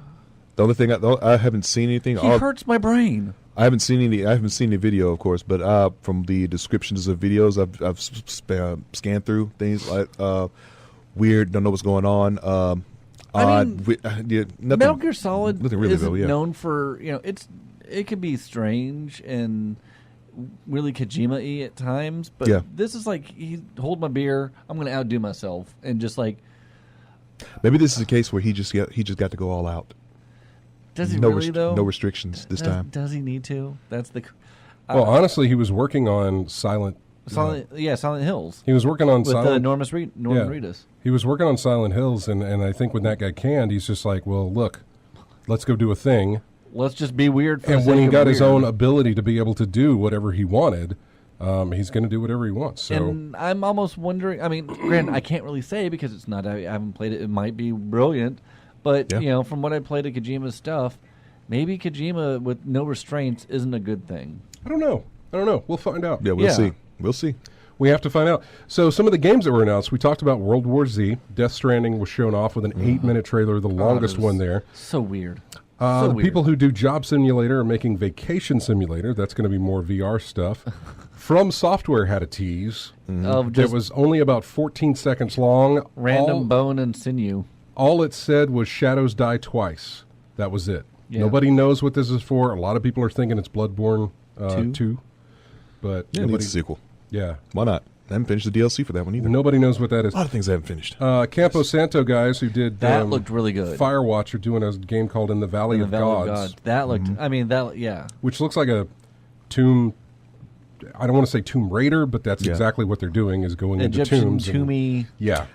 The only thing I haven't seen anything. He hurts my brain. I haven't seen the video, of course, but from the descriptions of videos, I've scanned through things like weird, don't know what's going on. Odd, nothing, Metal Gear Solid nothing really isn't though, yeah. known for it can be strange and really Kojima-y at times, but this is like, hold my beer, I'm going to outdo myself, and just like maybe this is a case where he just got to go all out. Does he really though? No restrictions this time. Does he need to? That's the. Well, honestly, he was working on Silent Hills. He was working on with Norman Reedus. He was working on Silent Hills, and I think when that got canned, he's just like, well, look, let's go do a thing. Let's just be weird. And when he got his own ability to be able to do whatever he wanted, he's going to do whatever he wants. So. And I'm almost wondering. I mean, granted, I can't really say because it's not. I haven't played it. It might be brilliant, but from what I played of Kojima's stuff, maybe Kojima with no restraints isn't a good thing. I don't know. We'll find out. Yeah, we'll see. We'll see. We have to find out. So some of the games that were announced, we talked about World War Z. Death Stranding was shown off with an 8-minute trailer, the longest one there. So weird. The people who do Job Simulator are making Vacation Simulator. That's going to be more VR stuff. From Software had a tease. It was only about 14 seconds long. Random bone and sinew. All it said was Shadows Die Twice. That was it. Yeah. Nobody knows what this is for. A lot of people are thinking it's Bloodborne 2. But it needs a sequel. Yeah. Why not? I haven't finished the DLC for that one either. Nobody knows what that is. A lot of things I haven't finished. Campo Santo guys who did that looked really good. Firewatch are doing a game called In the Valley of Gods. That looked. I mean, which looks like a Tomb. I don't want to say Tomb Raider, but that's exactly what they're doing is going Egyptian into tombs. Tombey.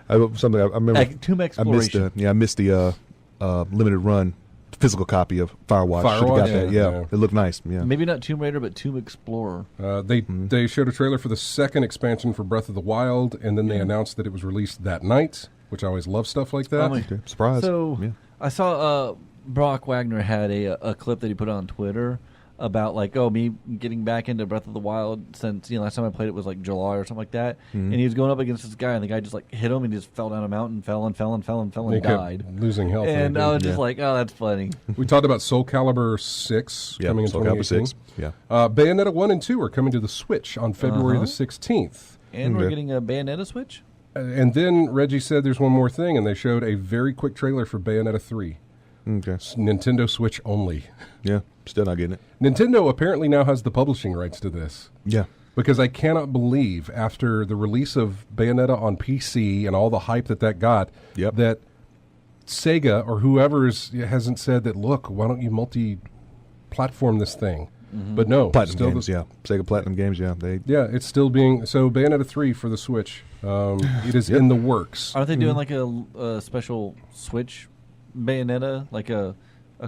I remember. Tomb exploration. I missed the limited run physical copy of Firewatch. Should have got that. Yeah, it looked nice. Yeah, maybe not Tomb Raider, but Tomb Explorer. They showed a trailer for the second expansion for Breath of the Wild, and then they announced that it was released that night, which I always love stuff like that. Surprise! So I saw Brock Wagner had a clip that he put on Twitter about me getting back into Breath of the Wild since last time I played it was like July or something like that, and he was going up against this guy, and the guy just hit him, and he just fell down a mountain, fell and died, losing health. And I was just like, oh, that's funny. We talked about Soul Calibur 6 coming in 2018. 6. Yeah, Bayonetta 1 and 2 are coming to the Switch on February the 16th, and we're getting a Bayonetta Switch. And then Reggie said there's one more thing, and they showed a very quick trailer for Bayonetta 3. Okay. Nintendo Switch only. Yeah, still not getting it. Nintendo apparently now has the publishing rights to this. Yeah. Because I cannot believe, after the release of Bayonetta on PC and all the hype that got, that Sega or whoever hasn't said that, look, why don't you multi-platform this thing? Mm-hmm. But no. Platinum Games, Sega Platinum Games, it's still being... So Bayonetta 3 for the Switch, it is in the works. Aren't they doing like a special Switch Bayonetta, like a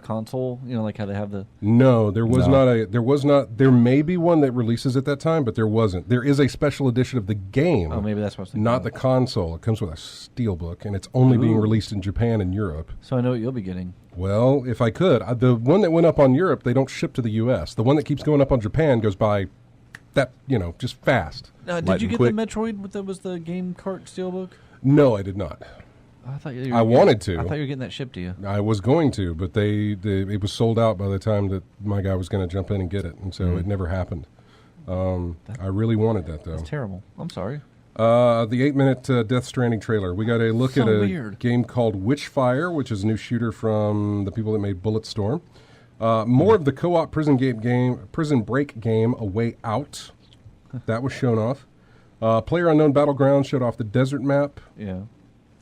console, like how they have the... No, there was not. There may be one that releases at that time, but there wasn't. There is a special edition of the game. Oh, maybe that's what I was thinking. Not the console. It comes with a steelbook, and it's only being released in Japan and Europe. So I know what you'll be getting. Well, if I could. The one that went up on Europe, they don't ship to the U.S. The one that keeps going up on Japan goes by that, just fast. Did you get the Metroid that was the Game Cart steelbook? No, I did not. I wanted to. I thought you were getting that shipped to you. I was going to, but it was sold out by the time that my guy was going to jump in and get it, and so it never happened. I really wanted that, though. That's terrible. I'm sorry. The 8-minute Death Stranding trailer. We got a look at a game called Witchfire, which is a new shooter from the people that made Bulletstorm. More of the co-op prison break game, A Way Out. That was shown off. PlayerUnknown Battlegrounds showed off the desert map. Yeah.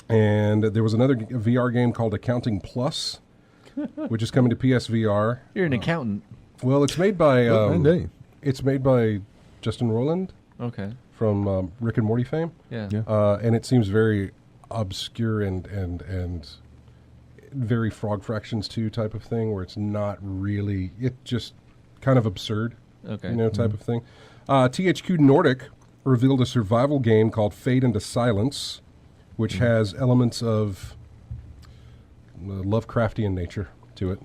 And there was another VR game called Accounting Plus, which is coming to PSVR. You're an accountant. Well, it's made by Dang. it's made by Justin Roiland Okay. from Rick and Morty fame. Yeah. And it seems very obscure and very Frog Fractions 2 type of thing, where it's not really, it just kind of absurd, Okay. type of thing. THQ Nordic revealed a survival game called Fade into Silence, which has elements of Lovecraftian nature to it.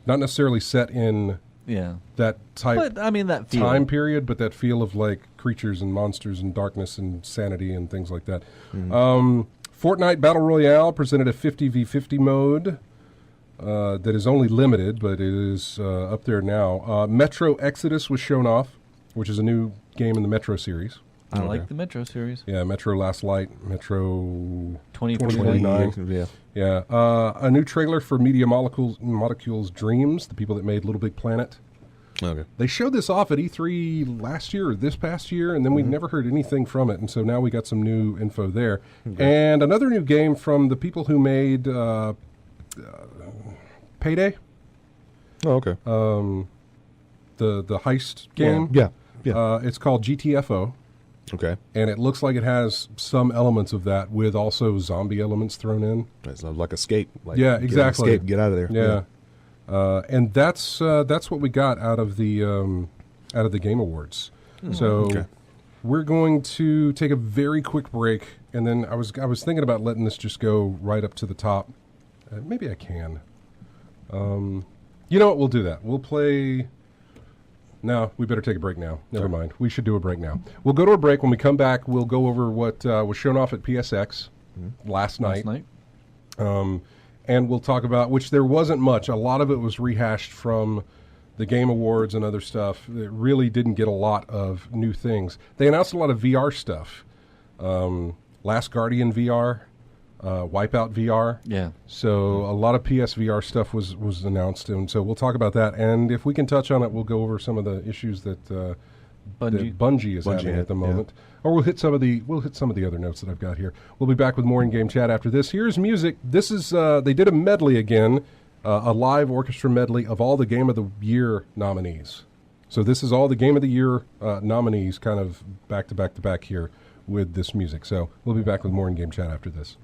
Not necessarily set in Yeah. that type But I mean that feel. time period, but that feel of like creatures and monsters and darkness and sanity and things like that. Fortnite Battle Royale presented a 50v50 mode that is only limited, but it is up there now. Metro Exodus was shown off, which is a new game in the Metro series. I like the Metro series. Yeah, Metro Last Light, Metro 2049. 2049. Yeah. Yeah, a new trailer for Media Molecules Dreams, the people that made Little Big Planet. Okay. They showed this off at E3 last year or this past year, and then we never heard anything from it. And so now we got some new info there. And another new game from the people who made Payday, Oh, okay. the heist game. Yeah. Yeah. It's called GTFO, Okay. and it looks like it has some elements of that with also zombie elements thrown in. It's like escape. Like, Yeah, exactly. Escape, get out of there. Yeah. And that's what we got out of the Game Awards. So Okay. we're going to take a very quick break, and then I was thinking about letting this just go right up to the top. Maybe I can. You know what? We'll do that. We'll play. No, we better take a break now. Never mind. We should do a break now. We'll go to a break. When we come back, we'll go over what was shown off at PSX last night. And we'll talk about, which there wasn't much. A lot of it was rehashed from the Game Awards and other stuff. It really didn't get a lot of new things. They announced a lot of VR stuff. Last Guardian VR, Wipeout VR. Yeah. So a lot of PSVR stuff was announced, and so we'll talk about that. And if we can touch on it, we'll go over some of the issues that Bungie is having at the moment. Or we'll hit some of the other notes that I've got here. We'll be back with more in-game chat after this. Here's music. This is they did a medley again, a live orchestra medley of all the Game of the Year nominees. So this is all the Game of the Year nominees, kind of back to back to back here with this music. So we'll be back with more in-game chat after this.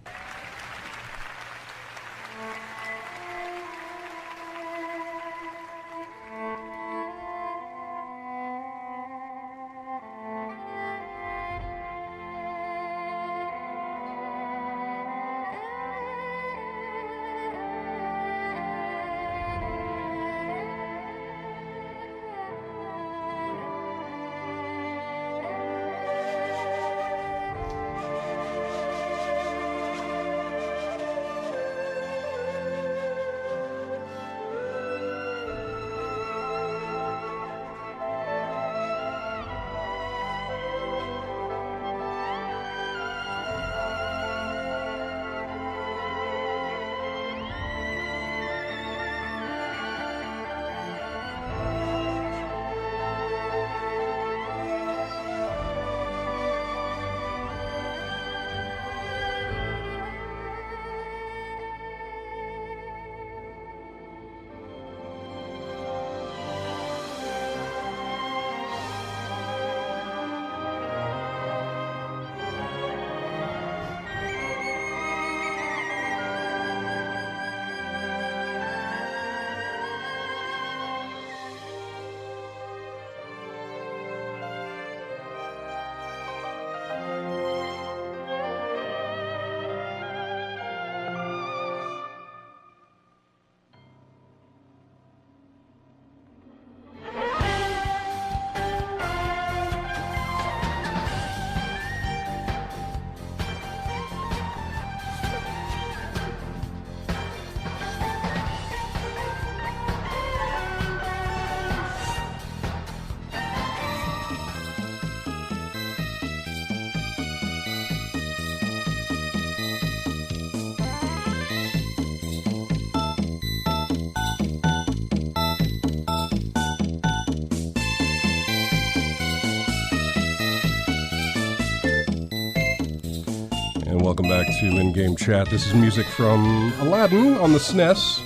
Welcome back to In-Game Chat. This is music from Aladdin on the SNES.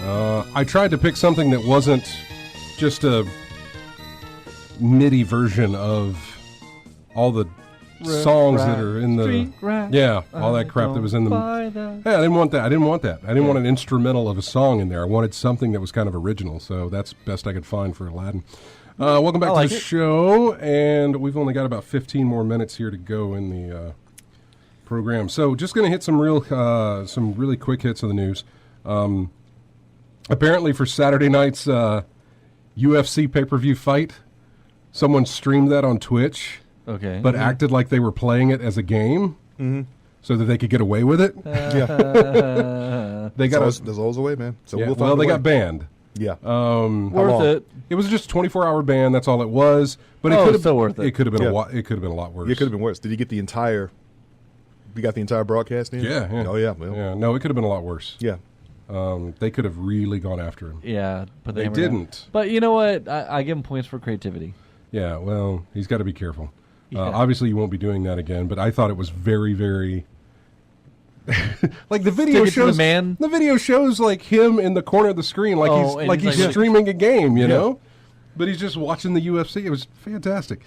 I tried to pick something that wasn't just a MIDI version of all the songs that are in the all that crap that was in the. Yeah, I didn't want that. I didn't want an instrumental of a song in there. I wanted something that was kind of original. So that's best I could find for Aladdin. Welcome back to the show, and we've only got about 15 more minutes here to go in the program. So just going to hit some really quick hits of the news. Apparently for Saturday night's UFC pay-per-view fight, someone streamed that on Twitch. Okay. But acted like they were playing it as a game, so that they could get away with it. They got there's always a way, man. So they got banned. Yeah. Worth it. It was just a 24-hour ban. That's all it was. But it could have still worth it. It could have been it could have been a lot worse. It could have been worse. Did you get the entire? You got the entire broadcast in? Yeah. Oh yeah. Well, yeah. No, it could have been a lot worse. Yeah. They could have really gone after him. Yeah, but they didn't. But you know what? I give him points for creativity. Yeah. Well, he's got to be careful. Obviously, you won't be doing that again. But I thought it was very, very like the video shows. The video shows like him in the corner of the screen, like he's streaming a game, you know. But he's just watching the UFC. It was fantastic.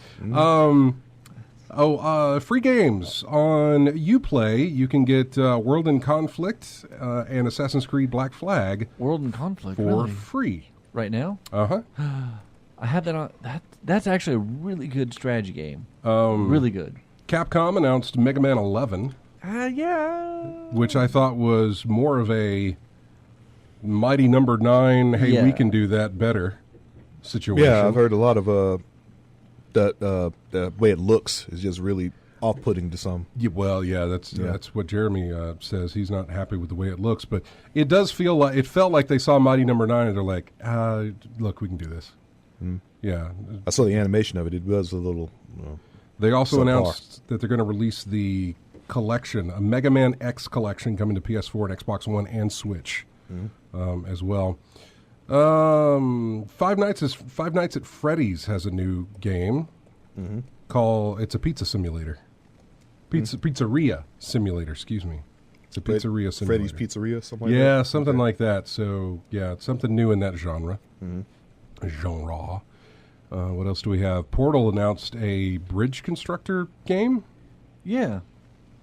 Free games on Uplay. You can get World in Conflict and Assassin's Creed Black Flag. World in Conflict for free right now. I had that on. That's actually a really good strategy game. Really good. Capcom announced Mega Man 11. Which I thought was more of a Mighty Number 9. Hey, we can do that better situation. Yeah, I've heard a lot of the way it looks is just really off-putting to some. That's what Jeremy says. He's not happy with the way it looks, but it does feel like it felt like they saw Mighty Number 9 and they're like, look, we can do this. Yeah, I saw the animation of it. It was a little. They also announced that they're going to release the collection, a Mega Man X collection, coming to PS4 and Xbox One and Switch as well. Five Nights at Freddy's has a new game called. It's a pizza simulator. Pizzeria simulator. Excuse me. It's a pizzeria simulator. Freddy's Pizzeria, something like that? Something like that. So, it's something new in that genre. What else do we have? Portal announced a bridge constructor game. Yeah.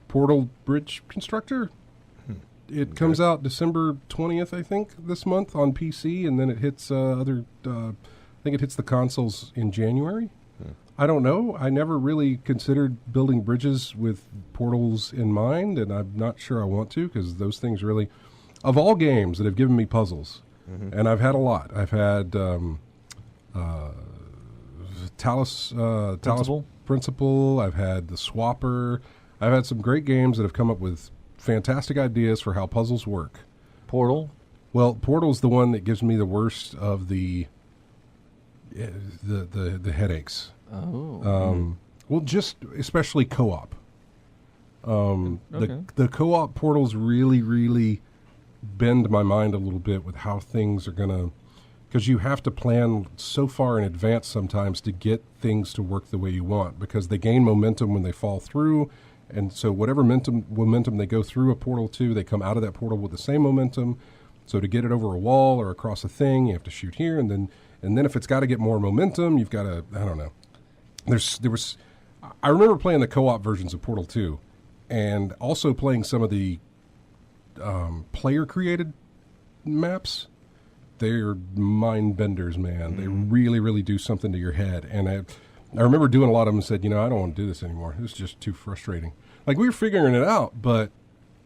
Portal Bridge Constructor. It comes out December 20th, I think, this month on PC, and then it hits I think it hits the consoles in January. I don't know. I never really considered building bridges with portals in mind, and I'm not sure I want to, because those things really, of all games that have given me puzzles, and I've had a lot. I've had Talos Principle. I've had the Swapper. I've had some great games that have come up with fantastic ideas for how puzzles work. Portal? Well, Portal's the one that gives me the worst of the headaches. Oh. Well, just especially co-op. The co-op portals really, really bend my mind a little bit with how things are going to... Because you have to plan so far in advance sometimes to get things to work the way you want, because they gain momentum when they fall through. And so whatever momentum they go through a portal to, they come out of that portal with the same momentum. So to get it over a wall or across a thing, you have to shoot here. And then if it's got to get more momentum, you've got to, I don't know. I remember playing the co-op versions of Portal 2 and also playing some of the player-created maps. They're mind benders, man. They really, really do something to your head. And I remember doing a lot of them and said, I don't want to do this anymore. It's just too frustrating. Like, we were figuring it out, but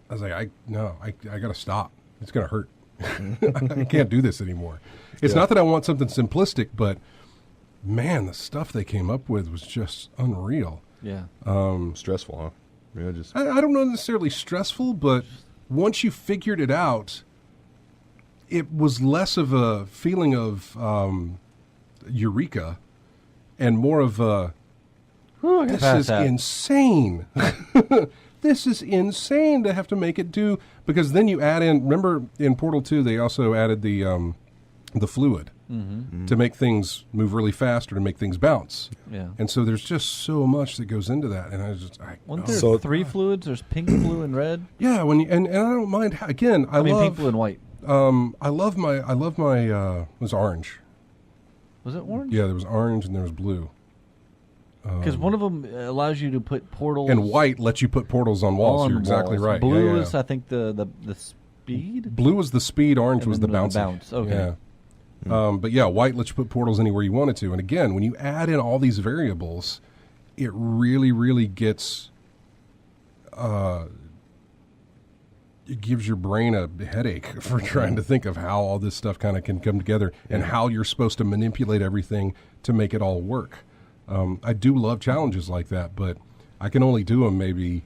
I was like, I got to stop. It's going to hurt. I can't do this anymore. It's not that I want something simplistic, but, man, the stuff they came up with was just unreal. Yeah. Stressful, huh? Yeah, I don't know necessarily stressful, but once you figured it out, it was less of a feeling of eureka and more of a, this is insane. This is insane to have to make it do, because then you add in, remember in Portal 2, they also added the fluid to make things move really fast or to make things bounce. Yeah. And so there's just so much that goes into that. And Weren't there three fluids? There's pink, blue, and red? Yeah, and I don't mind, again, I love pink, blue, and white. I love my it was orange. Was it orange? Yeah, there was orange and there was blue. Because one of them allows you to put portals. And white lets you put portals on walls. You're exactly right. Blue is, I think, the speed. Blue was the speed. Orange was the bouncy. Bounce. Okay. Yeah. But yeah, white lets you put portals anywhere you wanted to. And again, when you add in all these variables, it really, really gets. It gives your brain a headache for trying to think of how all this stuff kind of can come together and how you're supposed to manipulate everything to make it all work. I do love challenges like that, but I can only do them maybe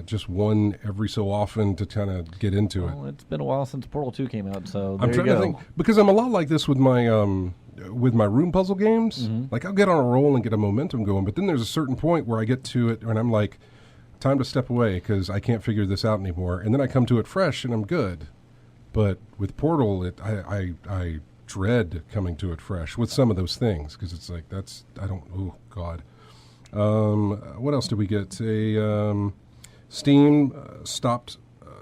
just one every so often to kind of get into it. Well, it's been a while since Portal 2 came out, so I'm trying to think, because I'm a lot like this with my room puzzle games. Like I'll get on a roll and get a momentum going, but then there's a certain point where I get to it and I'm like, time to step away because I can't figure this out anymore. And then I come to it fresh and I'm good. But with Portal, I dread coming to it fresh with some of those things because it's like oh God. What else did we get? Steam stopped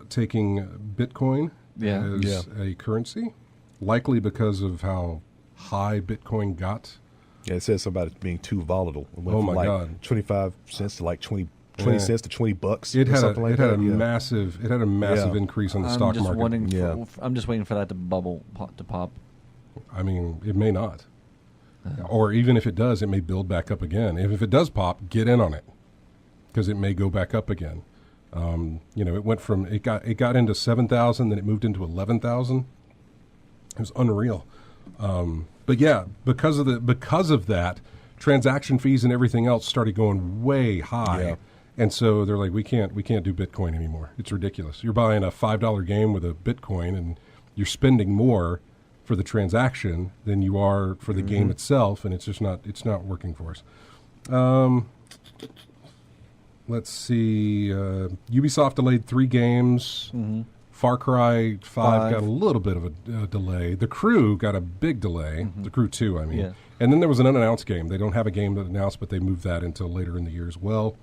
taking Bitcoin as a currency, likely because of how high Bitcoin got. Yeah, it says something about it being too volatile. It went Oh from my God! 25 cents to like 20 cents to $20. It had a Yeah. massive increase on the stock market. I'm just waiting for that to pop. I mean, it may not. Or even if it does, it may build back up again. If it does pop, get in on it because it may go back up again. It went from it got into 7,000, then it moved into 11,000. It was unreal. But yeah, because of that, transaction fees and everything else started going way high. Yeah. And so they're like, we can't do Bitcoin anymore. It's ridiculous. You're buying a $5 game with a Bitcoin, and you're spending more for the transaction than you are for the game itself, and it's just not working for us. Let's see. Ubisoft delayed 3 games. Far Cry 5 got a little bit of a delay. The Crew got a big delay. The Crew 2, I mean. Yeah. And then there was an unannounced game. They don't have a game that announced, but they moved that until later in the year as well.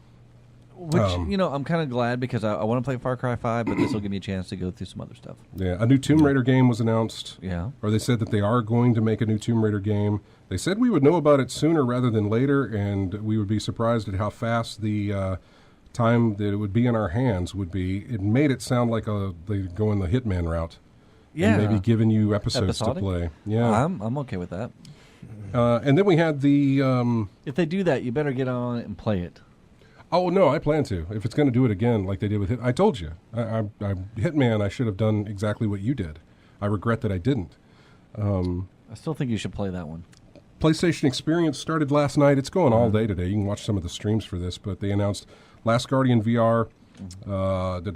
Which, I'm kind of glad because I want to play Far Cry 5, but this will give me a chance to go through some other stuff. Yeah, a new Tomb Raider game was announced. Yeah. Or they said that they are going to make a new Tomb Raider game. They said we would know about it sooner rather than later, and we would be surprised at how fast the time that it would be in our hands would be. It made it sound like they go in the Hitman route. Yeah. And maybe giving you episodes Episodic? to play. Yeah. I'm okay with that. And then we had the... if they do that, you better get on it and play it. Oh, no, I plan to. If it's going to do it again like they did with I told you. Hitman, I should have done exactly what you did. I regret that I didn't. I still think you should play that one. PlayStation Experience started last night. It's going all day today. You can watch some of the streams for this, but they announced Last Guardian VR, what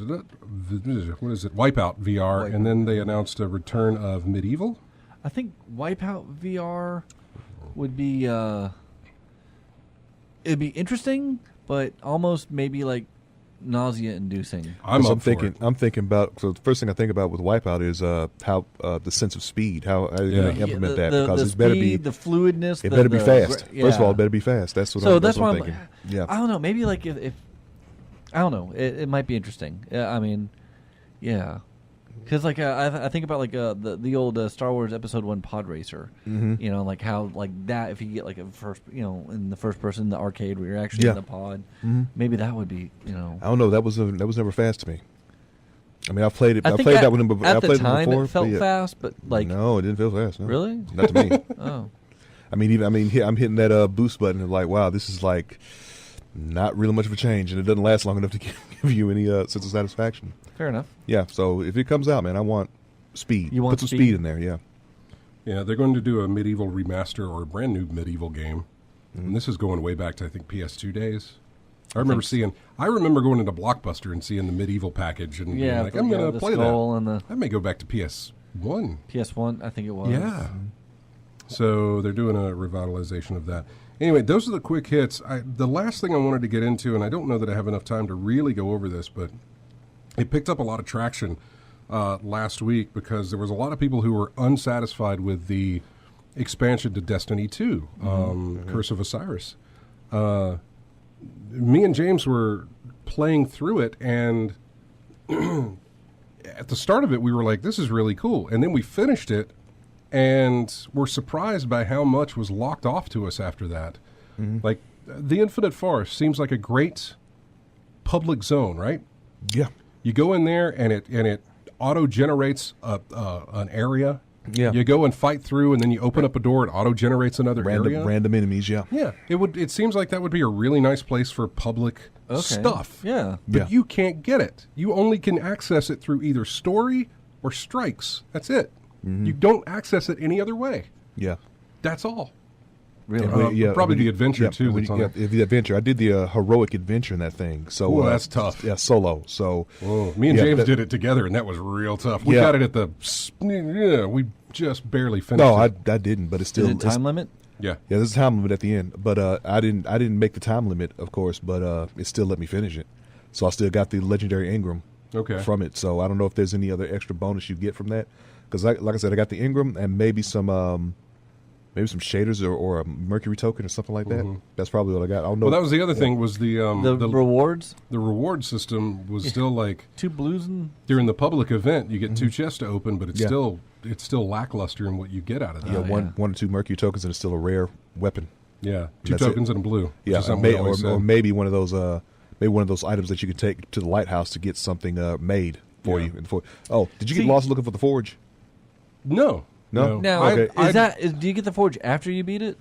is it? Wipeout VR, and then they announced a return of Medieval. I think Wipeout VR would be it'd be interesting, but almost maybe like nausea-inducing. I'm thinking about. So the first thing I think about with Wipeout is how the sense of speed. How you're going to implement that because it better be the fluidness. It better be fast. First of all, it better be fast. That's what I'm thinking. Yeah. I don't know. Maybe like if I don't know. It might be interesting. I mean, yeah. Because like I think about like the old Star Wars Episode 1 Pod Racer, like how like that if you get like a first in the first person in the arcade where you're actually in the pod, maybe that would be I don't know, that was never fast to me. I mean, I played it. I played that one before. At the time, it felt fast, but like no, it didn't feel fast. No. Really? Not to me. Oh, I'm hitting that boost button and like, wow, this is like not really much of a change, and it doesn't last long enough to give you any sense of satisfaction. Fair enough. Yeah, so if it comes out, man, I want speed. You want Put some speed in there, yeah. Yeah, they're going to do a Medieval remaster or a brand new Medieval game. And this is going way back to, I think, PS2 days. I remember going into Blockbuster and seeing the Medieval package and being like, I'm going to play that. I may go back to PS1. PS1, I think it was. Yeah. So they're doing a revitalization of that. Anyway, those are the quick hits. The last thing I wanted to get into, and I don't know that I have enough time to really go over this, but it picked up a lot of traction last week because there was a lot of people who were unsatisfied with the expansion to Destiny 2, Curse of Osiris. Me and James were playing through it, and the start of it, we were like, this is really cool. And then we finished it, and we're surprised by how much was locked off to us after that. Mm-hmm. Like, the Infinite Forest seems like a great public zone, right? Yeah. You go in there, and it auto-generates an area. Yeah. You go and fight through, and then you open up a door, it auto-generates another area. Random enemies, yeah. Yeah, it seems like that would be a really nice place for public stuff. Yeah. But you can't get it. You only can access it through either story or strikes. That's it. Mm-hmm. You don't access it any other way. Yeah. That's all. Really? Probably the adventure, too. The adventure. I did the heroic adventure in that thing. So that's tough. Yeah, solo. So me and James did it together, and that was real tough. We got it at the... we just barely finished it. No, I didn't, but it's still... Is it time limit? Yeah. Yeah, there's a time limit at the end. But I didn't make the time limit, of course, but it still let me finish it. So I still got the legendary Ingram from it. So I don't know if there's any other extra bonus you get from that. Because like I said, I got the Ingram and maybe some shaders or a Mercury token or something like that. Mm-hmm. That's probably what I got. I don't know. Well, that was the other thing was the rewards. The reward system was still like 2 blues and during the public event you get 2 chests to open, but it's still lackluster in what you get out of that. One or 2 Mercury tokens and it's still a rare weapon. Yeah, 2 tokens and a blue. Yeah, or maybe one of those items that you can take to the lighthouse to get something made for you. Did you get lost looking for the forge? No. Now, okay. do you get the forge after you beat it?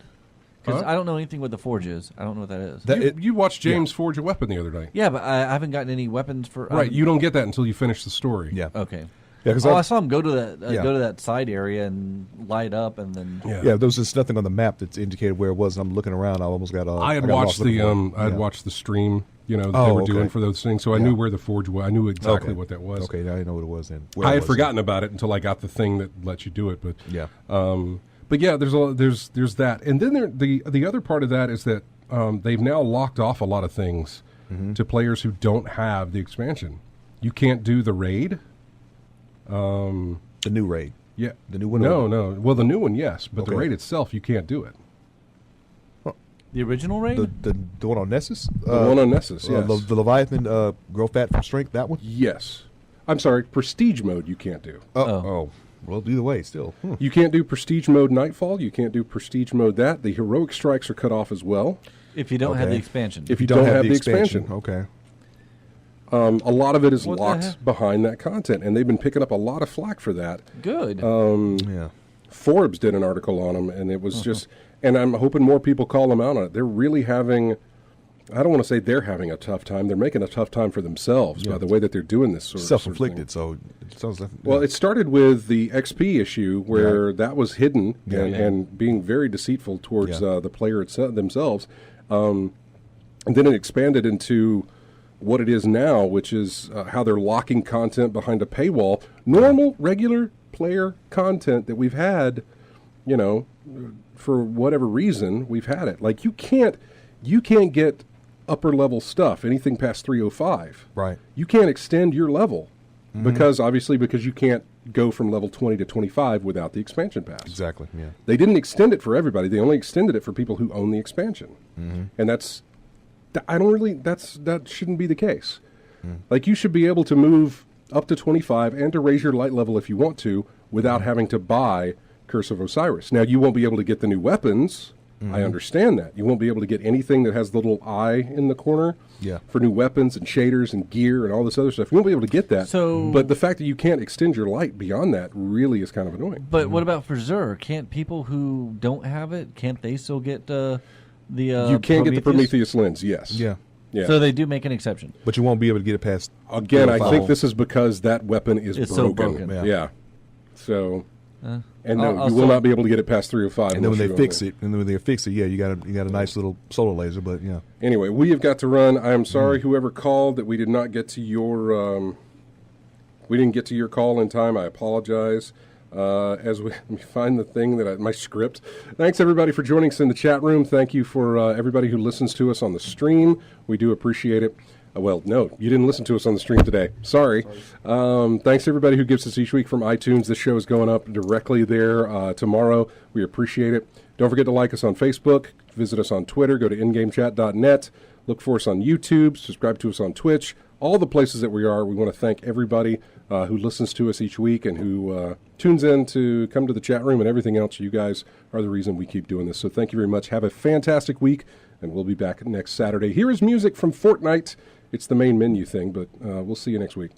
Because I don't know anything what the forge is. I don't know what that is. You watched James forge a weapon the other night. Yeah, but I haven't gotten any weapons for... Right, you don't get that until you finish the story. Yeah. Okay. Yeah, I saw him go to that side area and light up, and then there was just nothing on the map that's indicated where it was. And I'm looking around. I almost got. I had watched the stream. That they were doing for those things, so I knew where the forge was. I knew exactly what that was. Okay, now I know what it was then. I had forgotten about it until I got the thing that lets you do it. But but yeah, there's that, and then the other part of that is that they've now locked off a lot of things to players who don't have the expansion. You can't do the raid. The new raid. Yeah. The new one? No. Well, the new one, yes. But the raid itself, you can't do it. The original raid? The one on Nessus? The one on Nessus, yes. The Leviathan grow fat from strength, that one? Yes. I'm sorry, prestige mode you can't do. Oh. Well, either way, still. You can't do prestige mode Nightfall. You can't do prestige mode that. The heroic strikes are cut off as well. If you don't have the expansion. If you don't have the expansion. Okay. A lot of it is locked behind that content, and they've been picking up a lot of flack for that. Good. Forbes did an article on them, and it was just... And I'm hoping more people call them out on it. They're really having... I don't want to say they're having a tough time. They're making a tough time for themselves by the way that they're doing this sort of self-inflicted, so it sounds like... Well, it started with the XP issue where that was hidden and being very deceitful towards the player themselves. And then it expanded into what it is now, which is how they're locking content behind a paywall. Normal, regular player content that we've had, for whatever reason, we've had it. Like, you can't get upper level stuff, anything past 305. Right. You can't extend your level because you can't go from level 20 to 25 without the expansion pass. Exactly, yeah. They didn't extend it for everybody. They only extended it for people who own the expansion. And that shouldn't be the case. Like, you should be able to move up to 25 and to raise your light level if you want to without having to buy Curse of Osiris. Now, you won't be able to get the new weapons. I understand that. You won't be able to get anything that has the little eye in the corner for new weapons and shaders and gear and all this other stuff. You won't be able to get that. But the fact that you can't extend your light beyond that really is kind of annoying. But what about for Xur? Can't people who don't have it, can't they still get the You can get the Prometheus lens, yes. Yeah. So they do make an exception. But you won't be able to get it past... Again, I think this is because that weapon is broken. So broken. Yeah. So... you will not be able to get it past 305. And then when they fix it, you got a nice little solar laser. But Anyway, we have got to run. I am sorry, whoever called, that we did not get to your. We didn't get to your call in time. I apologize. Let me find the thing my script. Thanks everybody for joining us in the chat room. Thank you for everybody who listens to us on the stream. We do appreciate it. Well, no, you didn't listen to us on the stream today. Sorry. Thanks to everybody who gives us each week from iTunes. This show is going up directly there tomorrow. We appreciate it. Don't forget to like us on Facebook. Visit us on Twitter. Go to ingamechat.net. Look for us on YouTube. Subscribe to us on Twitch. all the places that we are. We want to thank everybody who listens to us each week and who tunes in to come to the chat room and everything else. You guys are the reason we keep doing this. So thank you very much. Have a fantastic week, and we'll be back next Saturday. Here is music from Fortnite. It's the main menu thing, but we'll see you next week.